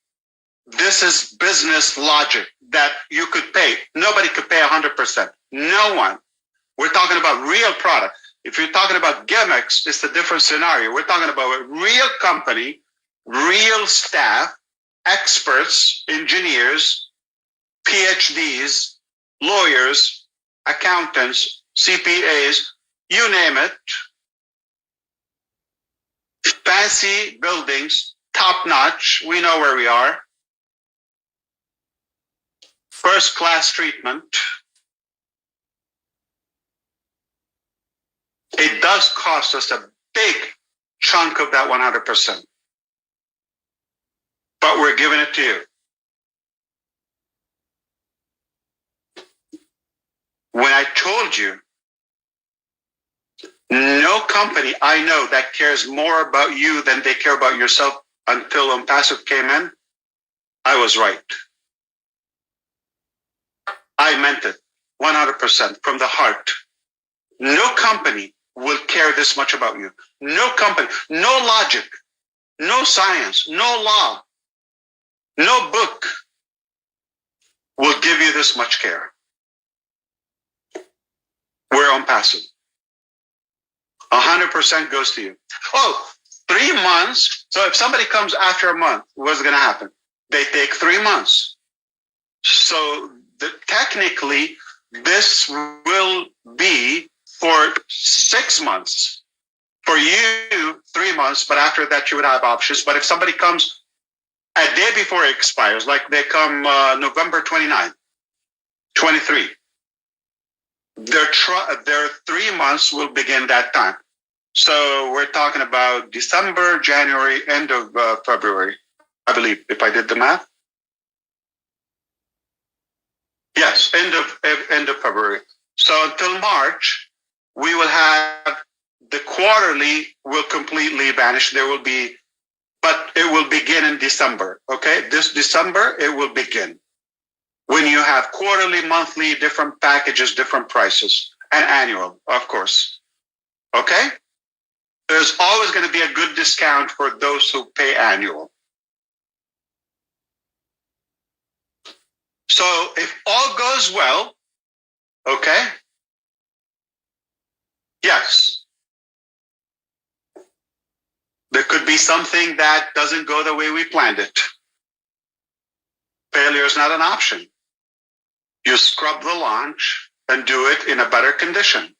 this is business logic that you could pay. Nobody could pay 100%. No one. We're talking about real product. If you're talking about gimmicks, it's a different scenario. We're talking about a real company, real staff, experts, engineers, PhDs, lawyers, accountants, CPAs, you name it. Fancy buildings, top notch. We know where we are. first class treatment. It does cost us a big chunk of that 100%. But we're giving it to you. When I told you, no company I know that cares more about you than they care about yourself until OnPassive came in, I was right. I meant it 100% from the heart. No company will care this much about you. No company, no logic, no science, no law, no book will give you this much care. We're OnPassive. 100% goes to you. Oh, 3 months. So if somebody comes after a month, what's going to happen? They take 3 months. So technically, this will be for 6 months. For you, 3 months, but after that you would have options. But if somebody comes a day before it expires, like they come November 29, 23, their 3 months will begin that time. So we're talking about December, January, end of February, I believe, if I did the math. Yes, end of February. So until March, we will have the quarterly will completely vanish. There will be, but it will begin in December. Okay, this December it will begin. When you have quarterly, monthly, different packages, different prices, and annual, of course. Okay? There's always going to be a good discount for those who pay annual. So if all goes well, okay? Yes. There could be something that doesn't go the way we planned it. Failure is not an option. You scrub the launch and do it in a better condition.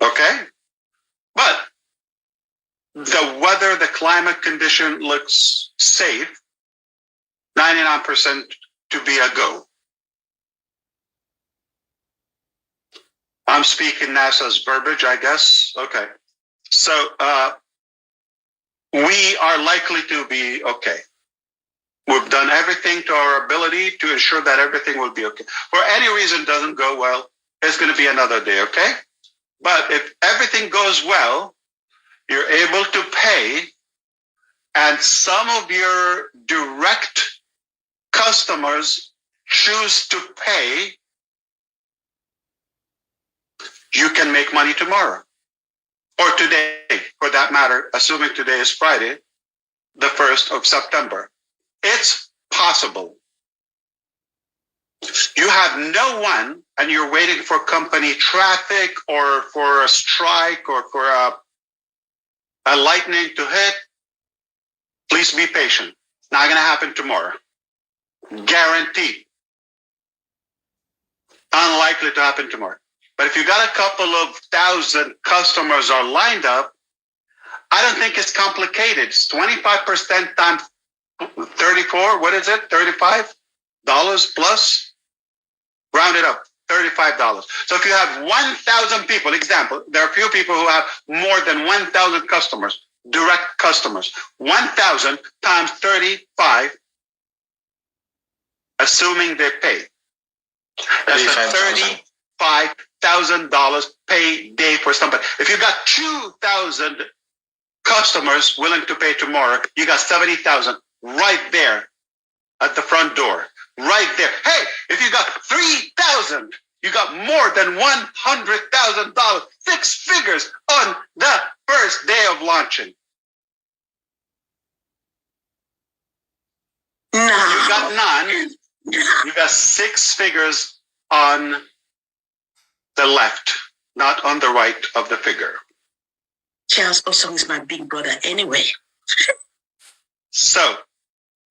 Okay? But the weather, the climate condition looks safe, 99% to be a go. I'm speaking NASA's verbiage, I guess. Okay. So we are likely to be okay. We've done everything to our ability to ensure that everything will be okay. For any reason it doesn't go well, it's going to be another day, okay? But if everything goes well, you're able to pay, and some of your direct customers choose to pay, you can make money tomorrow. Or today, for that matter, assuming today is Friday, the 1st of September. It's possible. You have no one, and you're waiting for company traffic or for a strike or for a lightning to hit. Please be patient. Not going to happen tomorrow. Guaranteed. Unlikely to happen tomorrow. But if you got a couple of thousand customers are lined up, I don't think it's complicated. It's 25% times 34, what is it? $35 plus? Round it up, $35. So if you have 1,000 people, example, there are a few people who have more than 1,000 customers, direct customers. 1,000 times 35, assuming they pay. That's a $35,000 pay day for somebody. If you got 2,000 customers willing to pay tomorrow, you got 70,000 right there at the front door. Right there. Hey, if you got 3,000, you got more than $100,000, 6 figures on the first day of launching. No. You got none. You got 6 figures on the left, not on the right of the figure. Charles Osong is my big brother anyway. So,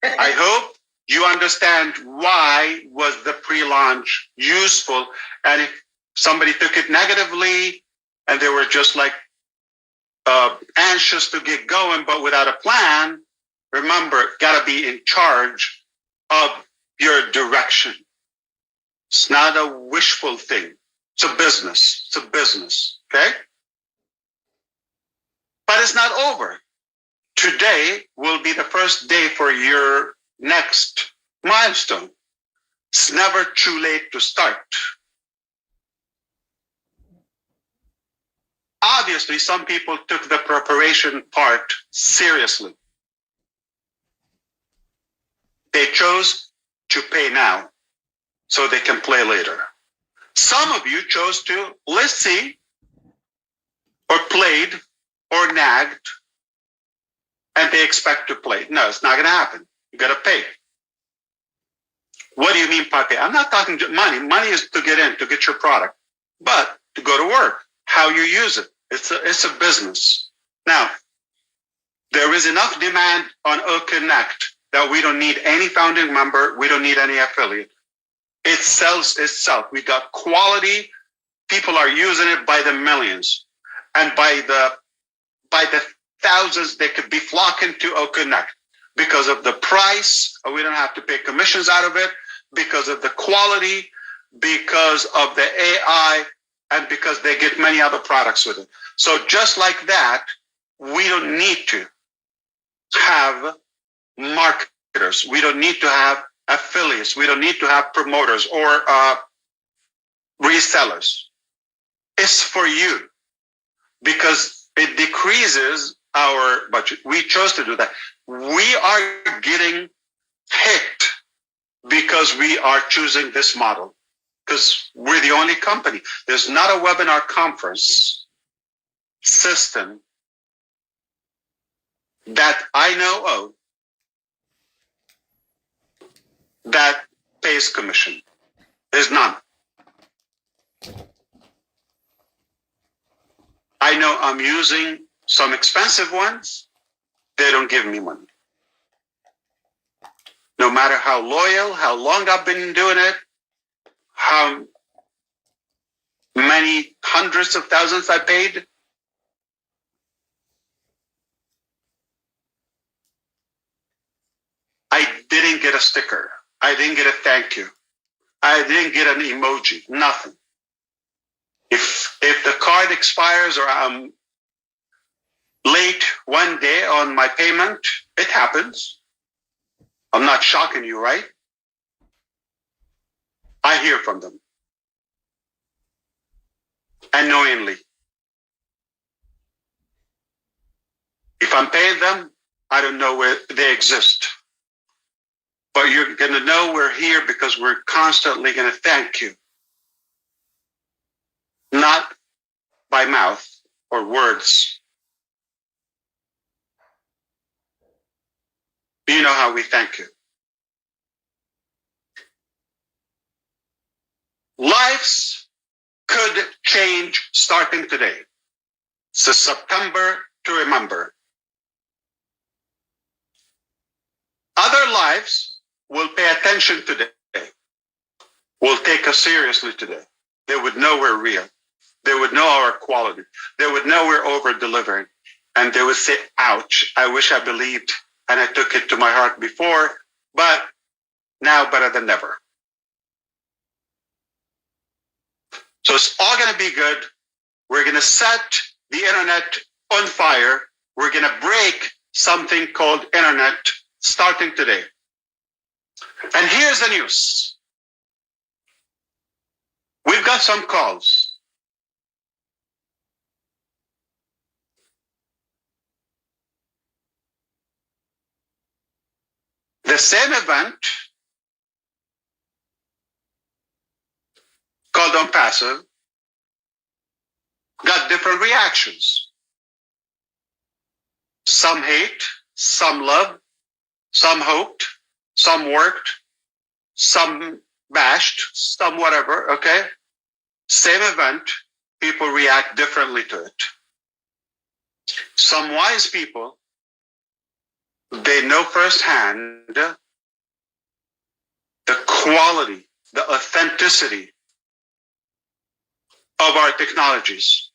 I hope you understand why was the pre-launch useful, and if somebody took it negatively and they were just like anxious to get going but without a plan, remember, gotta be in charge of your direction. It's not a wishful thing. It's a business. It's a business. Okay? But it's not over. Today will be the first day for your next milestone. It's never too late to start. Obviously, some people took the preparation part seriously. They chose to pay now so they can play later. Some of you chose to, let's see, or played or nagged, and they expect to play. No, it's not going to happen. You got to pay. What do you mean by pay? I'm not talking money. Money is to get in, to get your product, but to go to work, how you use it. It's a business. Now, there is enough demand on OConnect that we don't need any founding member. We don't need any affiliate. It sells itself. We got quality. People are using it by the millions, and by the thousands. They could be flocking to OConnect because of the price. We don't have to pay commissions out of it, because of the quality, because of the AI, and because they get many other products with it. So just like that, we don't need to have marketers. We don't need to have affiliates. We don't need to have promoters or resellers. It's for you, because it decreases our budget. We chose to do that. We are getting hit because we are choosing this model, because we're the only company. There's not a webinar conference system that I know of that pays commission. There's none. I know I'm using some expensive ones. They don't give me money. No matter how loyal, how long I've been doing it, how many hundreds of thousands I paid, I didn't get a sticker. I didn't get a thank you. I didn't get an emoji, nothing. If the card expires or I'm late one day on my payment, it happens. I'm not shocking you, right? I hear from them. Annoyingly. If I'm paying them, I don't know where they exist. But you're going to know we're here because we're constantly going to thank you. Not by mouth or words. You know how we thank you. Lives could change starting today. It's a September to remember. Other lives will pay attention today, will take us seriously today. They would know we're real. They would know our quality. They would know we're over-delivering. And they would say, ouch, I wish I believed and I took it to my heart before, but now better than never. So it's all going to be good. We're going to set the internet on fire. We're going to break something called internet starting today. And here's the news. We've got some calls. The same event called On Passive got different reactions. Some hate, some love, some hoped, some worked, some bashed, some whatever, okay? Same event, people react differently to it. Some wise people, they know firsthand the quality, the authenticity of our technologies.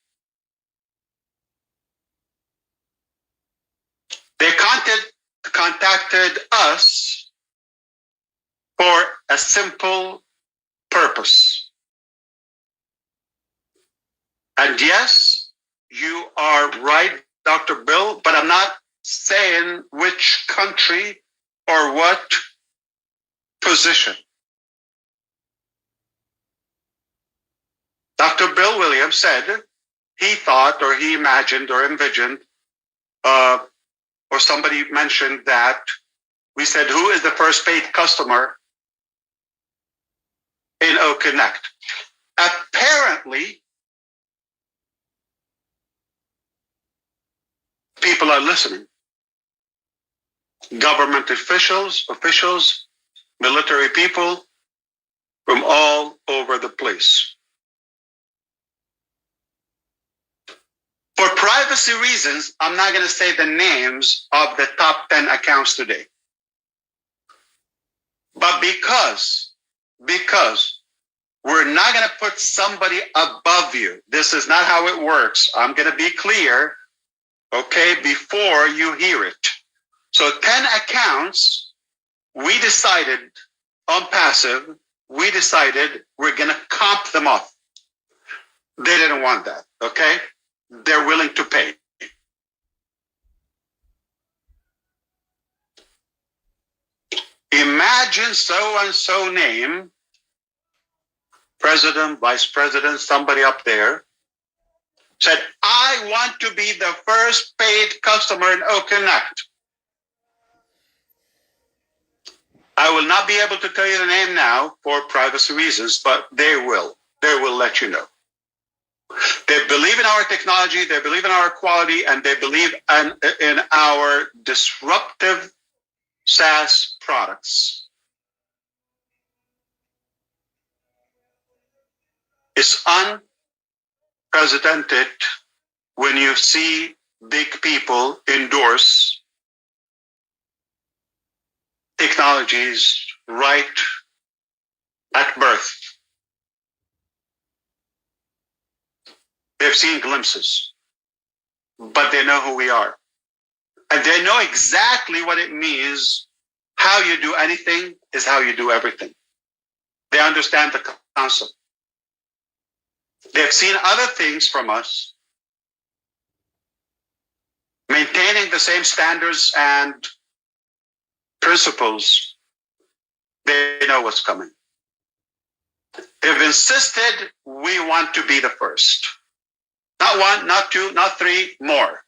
They contacted us for a simple purpose. And yes, you are right, Dr. Bill, but I'm not saying which country or what position. Dr. Bill Williams said he thought or he imagined or envisioned or somebody mentioned that we said, who is the first paid customer in OConnect? Apparently, people are listening. Government officials, military people from all over the place. For privacy reasons, I'm not going to say the names of the top 10 accounts today. But because we're not going to put somebody above you. This is not how it works. I'm going to be clear, okay, before you hear it. So 10 accounts, we decided on passive, we decided we're going to comp them off. They didn't want that, okay? They're willing to pay. Imagine so-and-so name, president, vice president, somebody up there, said, I want to be the first paid customer in OConnect. I will not be able to tell you the name now for privacy reasons, but they will. They will let you know. They believe in our technology, they believe in our quality, and they believe in our disruptive SaaS products. It's unprecedented when you see big people endorse technologies right at birth. They've seen glimpses, but they know who we are. And they know exactly what it means. How you do anything is how you do everything. They understand the concept. They've seen other things from us, maintaining the same standards and principles. They know what's coming. They've insisted we want to be the first. Not one, not two, not three, more.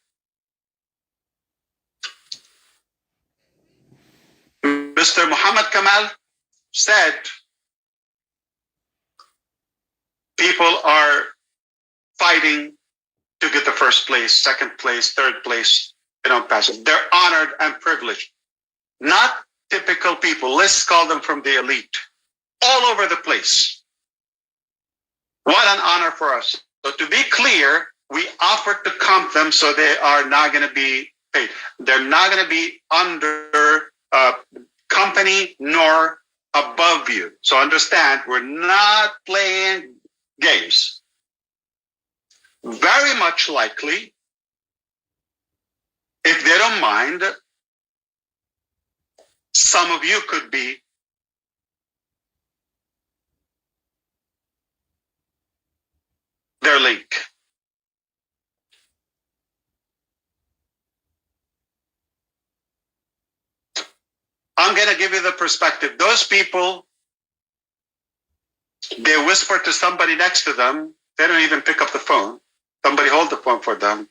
Mr. Muhammad Kamal said people are fighting to get the first place, second place, third place, passive. They're honored and privileged. Not typical people. Let's call them from the elite. All over the place. What an honor for us. So to be clear, we offered to comp them so they are not going to be paid. They're not going to be under company nor above you. So understand, we're not playing games. Very much likely, if they don't mind, some of you could be their link. I'm going to give you the perspective. Those people, they whisper to somebody next to them. They don't even pick up the phone. Somebody hold the phone for them.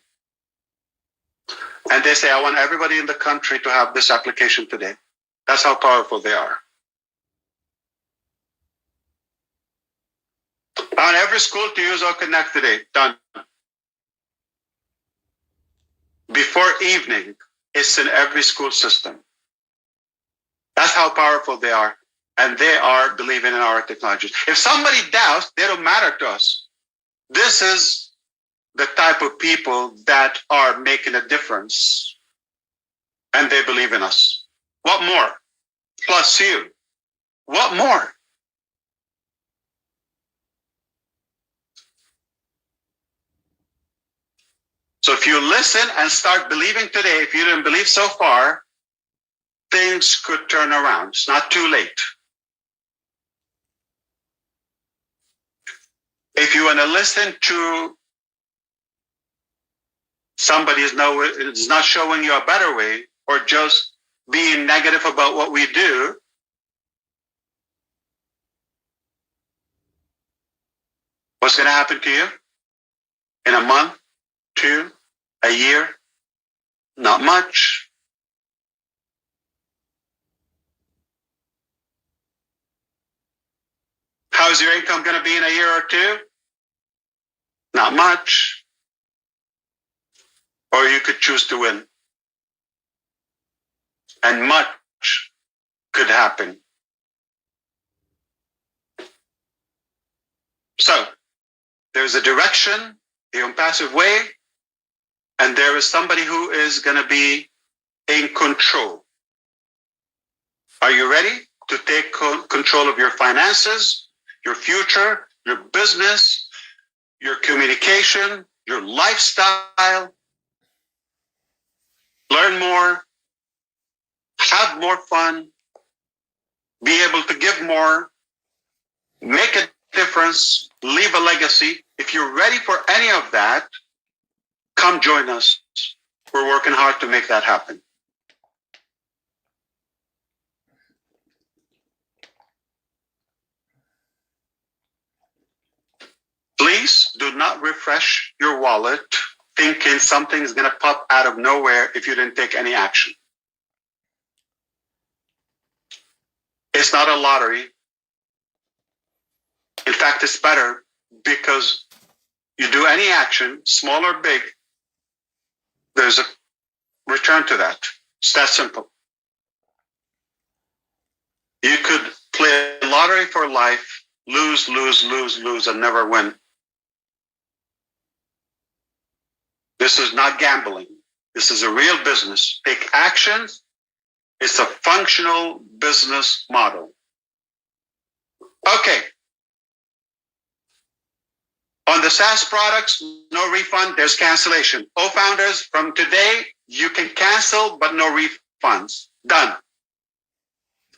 And they say, I want everybody in the country to have this application today. That's how powerful they are. I want every school to use OConnect today. Done. Before evening, it's in every school system. That's how powerful they are. And they are believing in our technologies. If somebody doubts, they don't matter to us. This is the type of people that are making a difference. And they believe in us. What more? Plus you. What more? So if you listen and start believing today, if you didn't believe so far, things could turn around. It's not too late. If you want to listen to somebody is not showing you a better way, or just being negative about what we do, what's going to happen to you in a month, 2, a year? Not much. How's your income going to be in a year or 2? Not much. Or you could choose to win. And much could happen. So, there's a direction, the impassive way, and there is somebody who is going to be in control. Are you ready to take control of your finances, your future, your business, your communication, your lifestyle? Learn more, have more fun, be able to give more, make a difference, leave a legacy. If you're ready for any of that, come join us. We're working hard to make that happen. Please do not refresh your wallet thinking something's going to pop out of nowhere if you didn't take any action. It's not a lottery. In fact, it's better because you do any action, small or big, there's a return to that. It's that simple. You could play a lottery for life, lose, and never win. This is not gambling. This is a real business. Take actions. It's a functional business model. Okay. On the SaaS products, no refund, there's cancellation. founders, from today, you can cancel, but no refunds. Done.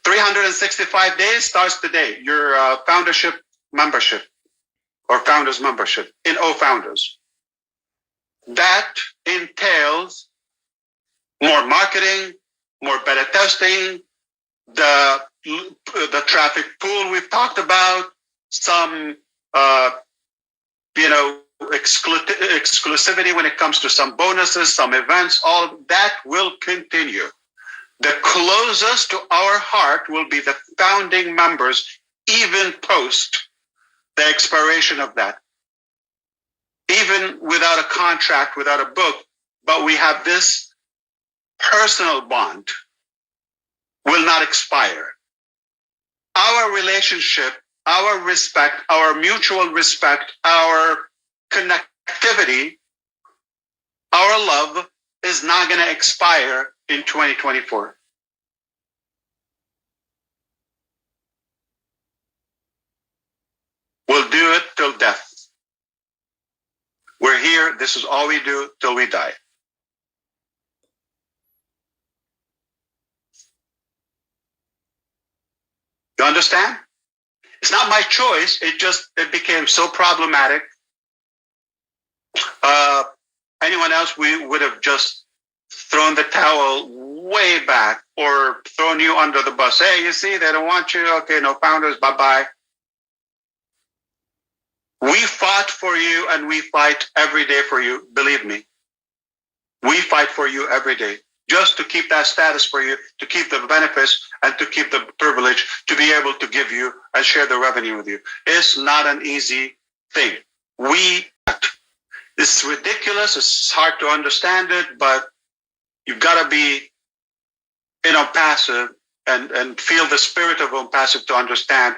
365 days starts today. Your foundership membership or founders membership in founders. That entails more marketing, more beta testing, the traffic pool we've talked about, some exclusivity when it comes to some bonuses, some events. All of that will continue. The closest to our heart will be the founding members, even post the expiration of that. Even without a contract, without a book, but we have this personal bond will not expire. Our relationship, our respect, our mutual respect, our connectivity, our love is not going to expire in 2024. We'll do it till death. We're here. This is all we do till we die. You understand? It's not my choice. It became so problematic. Anyone else, we would have just thrown the towel way back or thrown you under the bus. Hey, you see, they don't want you. Okay, no founders. Bye-bye. We fought for you and we fight every day for you. Believe me. We fight for you every day just to keep that status for you, to keep the benefits and to keep the privilege to be able to give you and share the revenue with you. It's not an easy thing. It's ridiculous. It's hard to understand it, but you've got to be in passive and feel the spirit of passive to understand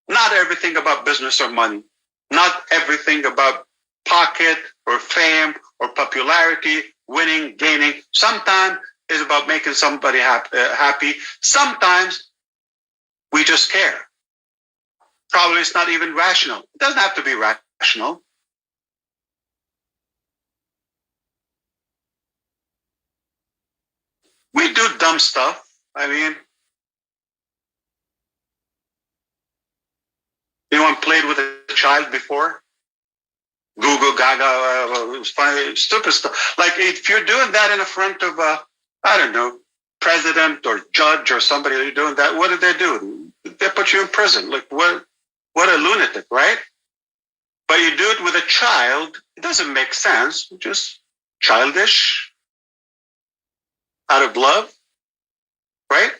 not everything about business or money. Not everything about pocket or fame or popularity, winning, gaining. Sometimes it's about making somebody happy. Sometimes we just care. Probably it's not even rational. It doesn't have to be rational. We do dumb stuff. I mean, anyone played with a child before? Google Gaga, stupid stuff. Like if you're doing that in front of I don't know, president or judge or somebody who's doing that, what do? They put you in prison. Like what a lunatic, right? But you do it with a child, it doesn't make sense. Just childish, out of love, right?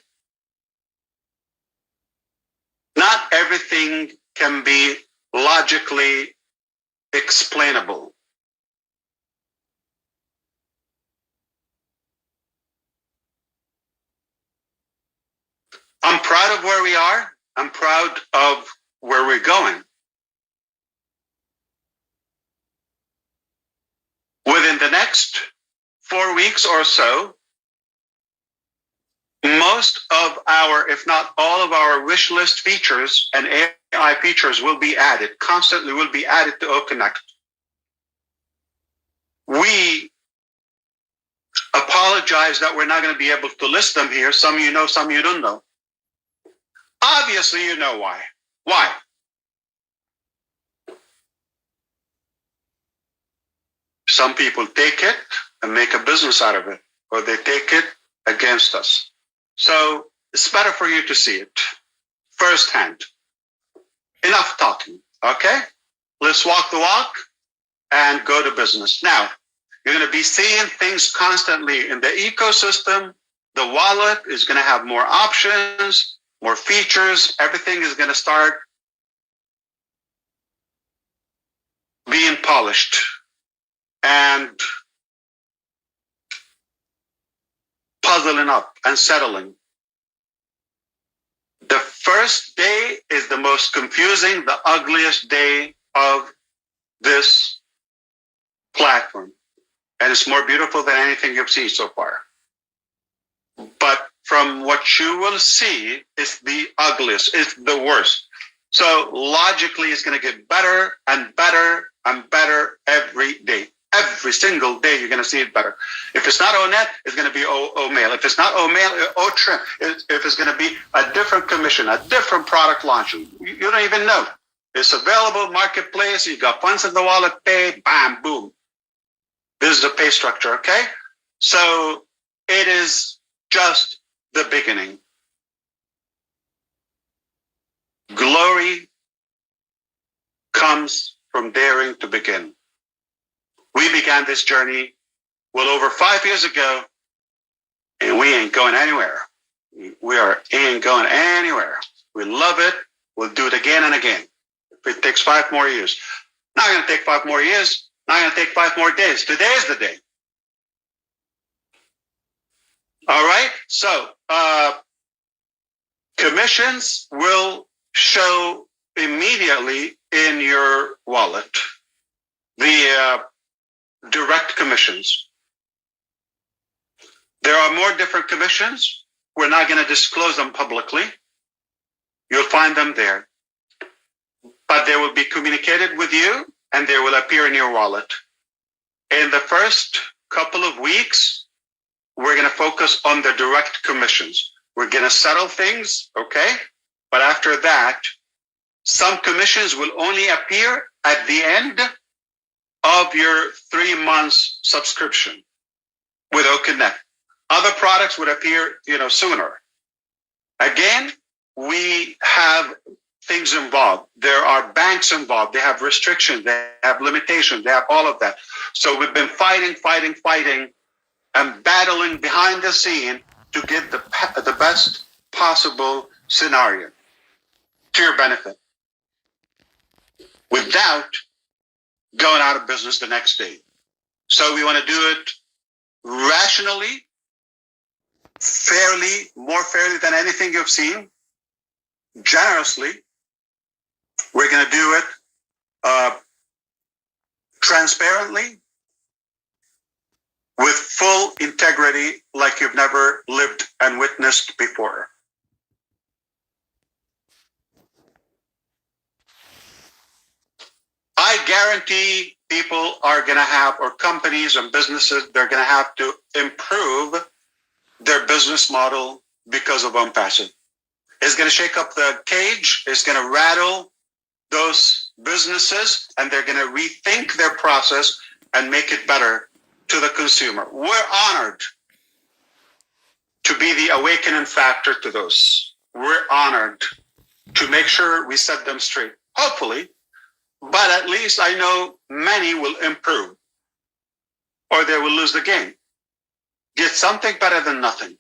Not everything can be logically explainable. I'm proud of where we are. I'm proud of where we're going. Within the next 4 weeks or so, most of our, if not all of our wish list features and AI features will be added, constantly will be added to OConnect. We apologize that we're not going to be able to list them here. Some you know, some you don't know. Obviously, you know why. Why? Some people take it and make a business out of it, or they take it against us. So it's better for you to see it firsthand. Enough talking, okay? Let's walk the walk and go to business. Now, you're going to be seeing things constantly in the ecosystem. The wallet is going to have more options, more features. Everything is going to start being polished and puzzling up and settling. The first day is the most confusing, the ugliest day of this platform. And it's more beautiful than anything you've seen so far. But from what you will see, it's the ugliest, it's the worst. So logically, it's going to get better and better and better every day. Every single day, you're going to see it better. If it's not ONET, it's going to be OMail. If it's not OMail, OTrim. If it's going to be a different commission, a different product launch, you don't even know. It's available, marketplace, you got funds in the wallet, pay, bam, boom. This is the pay structure, okay? So it is just the beginning. Glory comes from daring to begin. We began this journey well over 5 years ago, and we ain't going anywhere. We ain't going anywhere. We love it. We'll do it again and again. If it takes 5 more years. Not going to take 5 more years. Not going to take 5 more days. Today is the day. All right. So commissions will show immediately in your wallet. The direct commissions. There are more different commissions. We're not going to disclose them publicly. You'll find them there. But they will be communicated with you and they will appear in your wallet. In the first couple of weeks, we're going to focus on the direct commissions. We're going to settle things, okay? But after that, some commissions will only appear at the end of your 3 months subscription with OConnect. Other products would appear, sooner. Again, we have things involved. There are banks involved. They have restrictions. They have limitations. They have all of that. So we've been fighting, and battling behind the scene to get the best possible scenario to your benefit without going out of business the next day. So we want to do it rationally, fairly, more fairly than anything you've seen, generously. We're going to do it transparently, with full integrity like you've never lived and witnessed before. I guarantee people are going to have, or companies and businesses, they're going to have to improve their business model because of OnePassive. It's going to shake up the cage. It's going to rattle those businesses and they're going to rethink their process and make it better to the consumer. We're honored to be the awakening factor to those. We're honored to make sure we set them straight. Hopefully, but at least I know many will improve or they will lose the game. Get something better than nothing.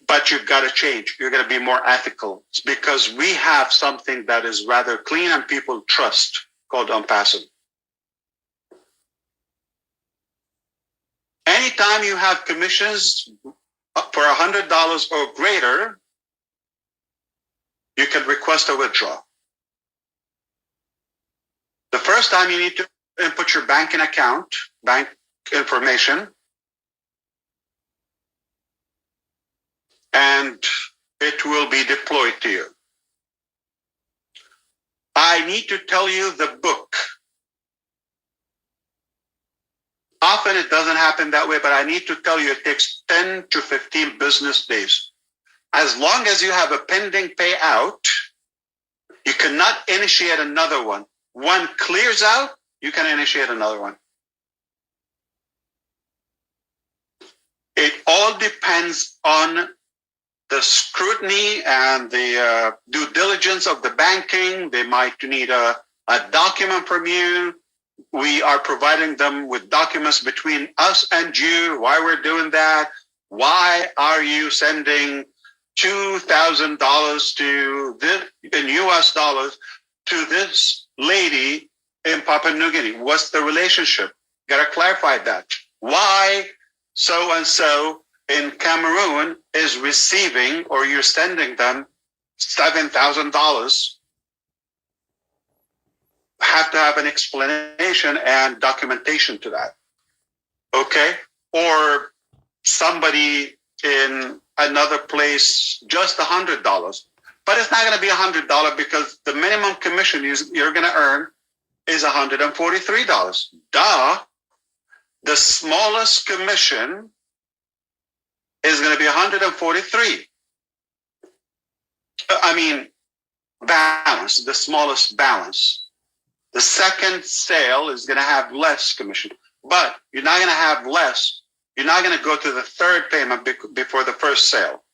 But you've got to change. You're going to be more ethical. It's because we have something that is rather clean and people trust called Unpassive. Anytime you have commissions for $100 or greater, you can request a withdrawal. The first time you need to input your banking account, bank information, and it will be deployed to you. I need to tell you the book. Often it doesn't happen that way, but I need to tell you it takes 10 to 15 business days. As long as you have a pending payout, you cannot initiate another one. One clears out, you can initiate another one. It all depends on the scrutiny and the due diligence of the banking. They might need a document from you. We are providing them with documents between us and you, why we're doing that. Why are you sending $2,000 to this, in US dollars, to this lady in Papua New Guinea? What's the relationship? Got to clarify that. Why so-and-so in Cameroon is receiving, or you're sending them $7,000. Have to have an explanation and documentation to that. Okay? Or somebody in another place, just $100. But it's not going to be $100 because the minimum commission you're going to earn is $143. Duh. The smallest commission is going to be $143. I mean, balance, the smallest balance. The second sale is going to have less commission, but you're not going to have less. You're not going to go to the third payment before the first sale.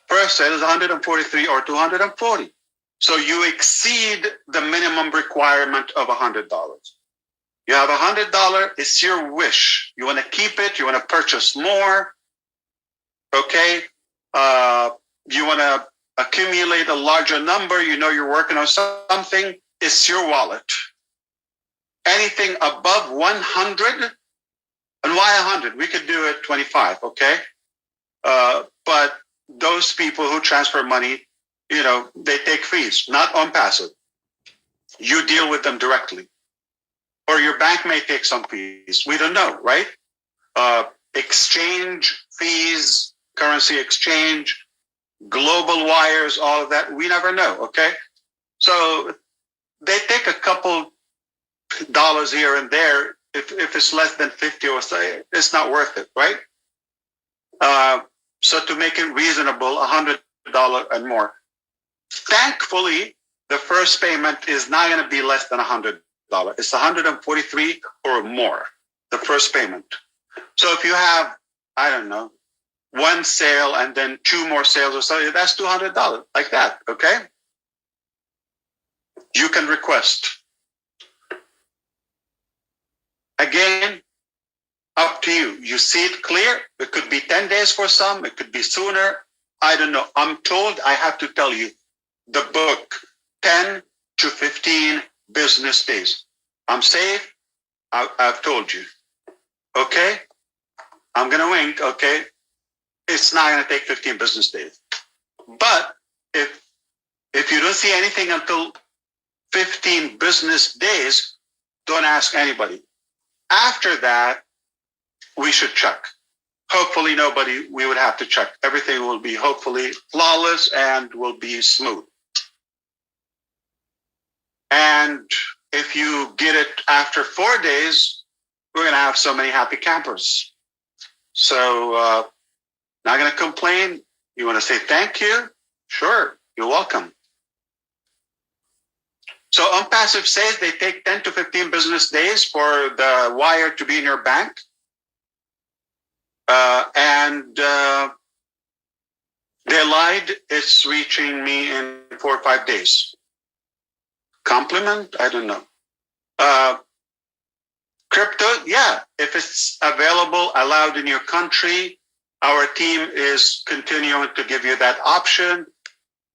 First sale is 143 or 240. So you exceed the minimum requirement of $100. You have $100. It's your wish. You want to keep it. You want to purchase more. Okay. You want to accumulate a larger number. You know you're working on something. It's your wallet. Anything above 100, and why 100? We could do it 25, okay? But those people who transfer money, you know, they take fees, not on passive. You deal with them directly. Or your bank may take some fees. We don't know, right? Exchange fees, currency exchange, global wires, all of that. We never know, okay? So they take a couple dollars here and there. If it's less than 50 or so, it's not worth it, right? So to make it reasonable, $100 and more. Thankfully, the first payment is not going to be less than $100. It's $143 or more, the first payment. So if you have, I don't know, one sale and then two more sales or so, that's $200, like that, okay? You can request. Again, up to you. You see it clear. It could be 10 days for some. It could be sooner. I don't know. I'm told I have to tell you the book, 10 to 15 business days. I'm safe. I've told you. Okay? I'm going to wink. Okay? It's not going to take 15 business days. But if you don't see anything until 15 business days, don't ask anybody. After that, we should check. Hopefully we would have to check. Everything will be hopefully flawless and will be smooth. And if you get it after 4 days, we're going to have so many happy campers. So not going to complain. You want to say thank you? Sure, you're welcome. So OnPassive says they take 10 to 15 business days for the wire to be in your bank. They lied. It's reaching me in 4 or 5 days. Compliment? I don't know. Crypto? Yeah. If it's available, allowed in your country, our team is continuing to give you that option.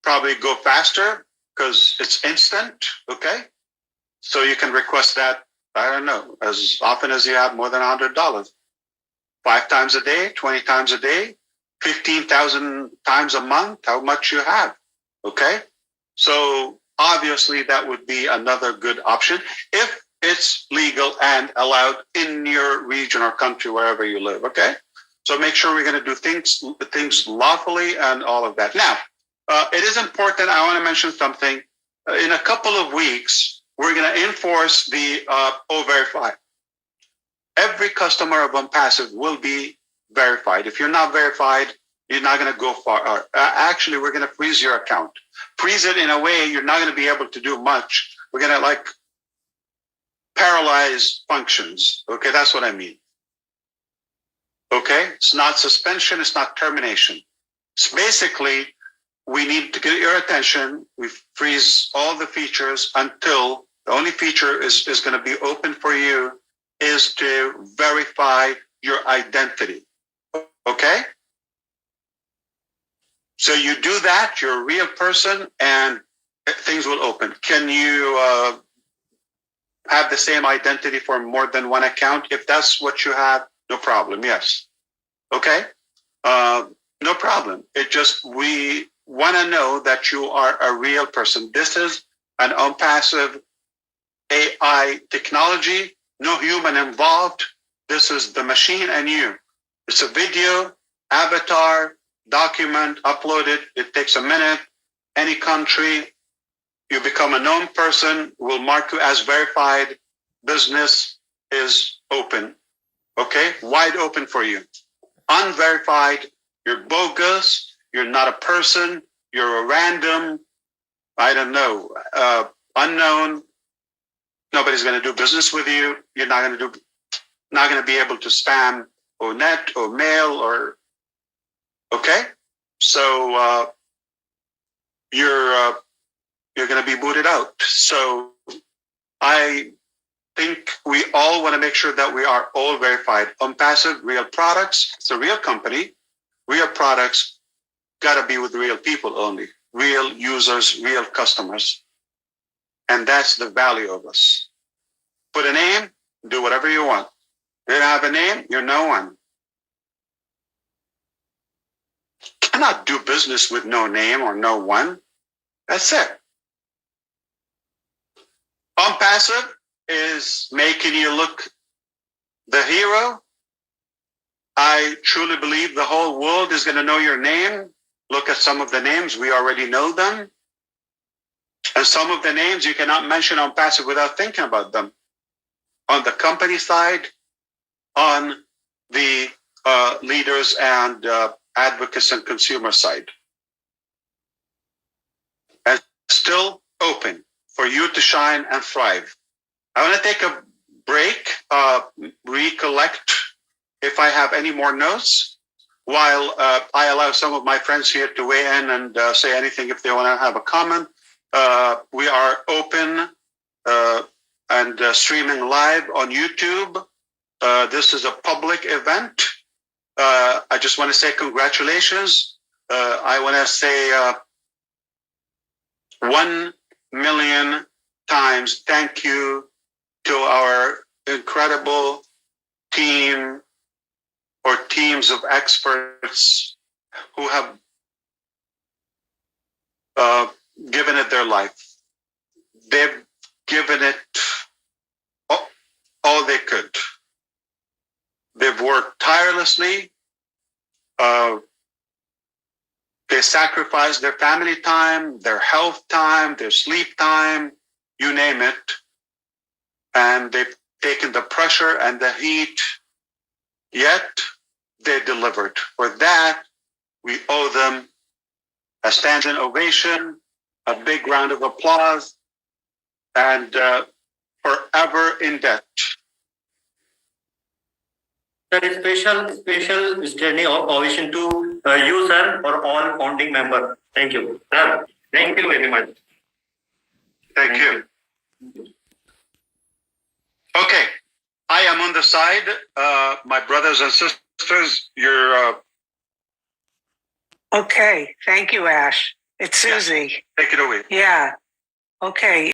Probably go faster because it's instant. Okay. So you can request that, I don't know, as often as you have more than $100. 5 times a day, 20 times a day, 15,000 times a month, how much you have. Okay. So obviously that would be another good option if it's legal and allowed in your region or country, wherever you live. Okay. So make sure we're going to do things lawfully and all of that. Now, it is important. I want to mention something. In a couple of weeks, we're going to enforce the O-Verify. Every customer of OnPassive will be verified. If you're not verified, you're not going to go far. Actually, we're going to freeze your account. Freeze it in a way you're not going to be able to do much. We're going to paralyze functions. Okay, that's what I mean. Okay, it's not suspension, it's not termination. It's basically, we need to get your attention. We freeze all the features until the only feature is going to be open for you is to verify your identity. Okay? So you do that, you're a real person, and things will open. Can you have the same identity for more than one account? If that's what you have, no problem. Yes. Okay? No problem. It just, we want to know that you are a real person. This is an OnPassive AI technology, no human involved. This is the machine and you. It's a video, avatar, document, upload it. It takes a minute. Any country, you become a known person, will mark you as verified. Business is open. Okay? Wide open for you. Unverified, you're bogus, you're not a person, you're a random, I don't know, unknown. Nobody's going to do business with you. You're not going to be able to spam or net or mail or, okay? So you're going to be booted out. So I think we all want to make sure that we are all verified. OnPassive, real products. It's a real company. Real products got to be with real people only. Real users, real customers. And that's the value of us. Put a name, do whatever you want. You don't have a name, you're no one. Cannot do business with no name or no one. That's it. OnPassive is making you look the hero. I truly believe the whole world is going to know your name. Look at some of the names. We already know them. And some of the names you cannot mention OnPassive without thinking about them. On the company side, on the leaders and advocates and consumer side. And still open for you to shine and thrive. I want to take a break, recollect if I have any more notes, while I allow some of my friends here to weigh in and say anything if they want to have a comment. We are open and streaming live on YouTube. This is a public event. I just want to say congratulations. I want to say 1 million times thank you to our incredible team or teams of experts who have given it their life. They've given it all they could. They've worked tirelessly. They sacrificed their family time, their health time, their sleep time, you name it. And they've taken the pressure and the heat, yet they delivered. For that, we owe them a standing ovation, a big round of applause. and forever in debt. Sir, special standing ovation to you, sir, for all founding members. Thank you. Sir, thank you very much. Thank you. Okay, I am on the side. My brothers and sisters, you're Okay, thank you, Ash. It's Susie. take it away. Yeah. Okay.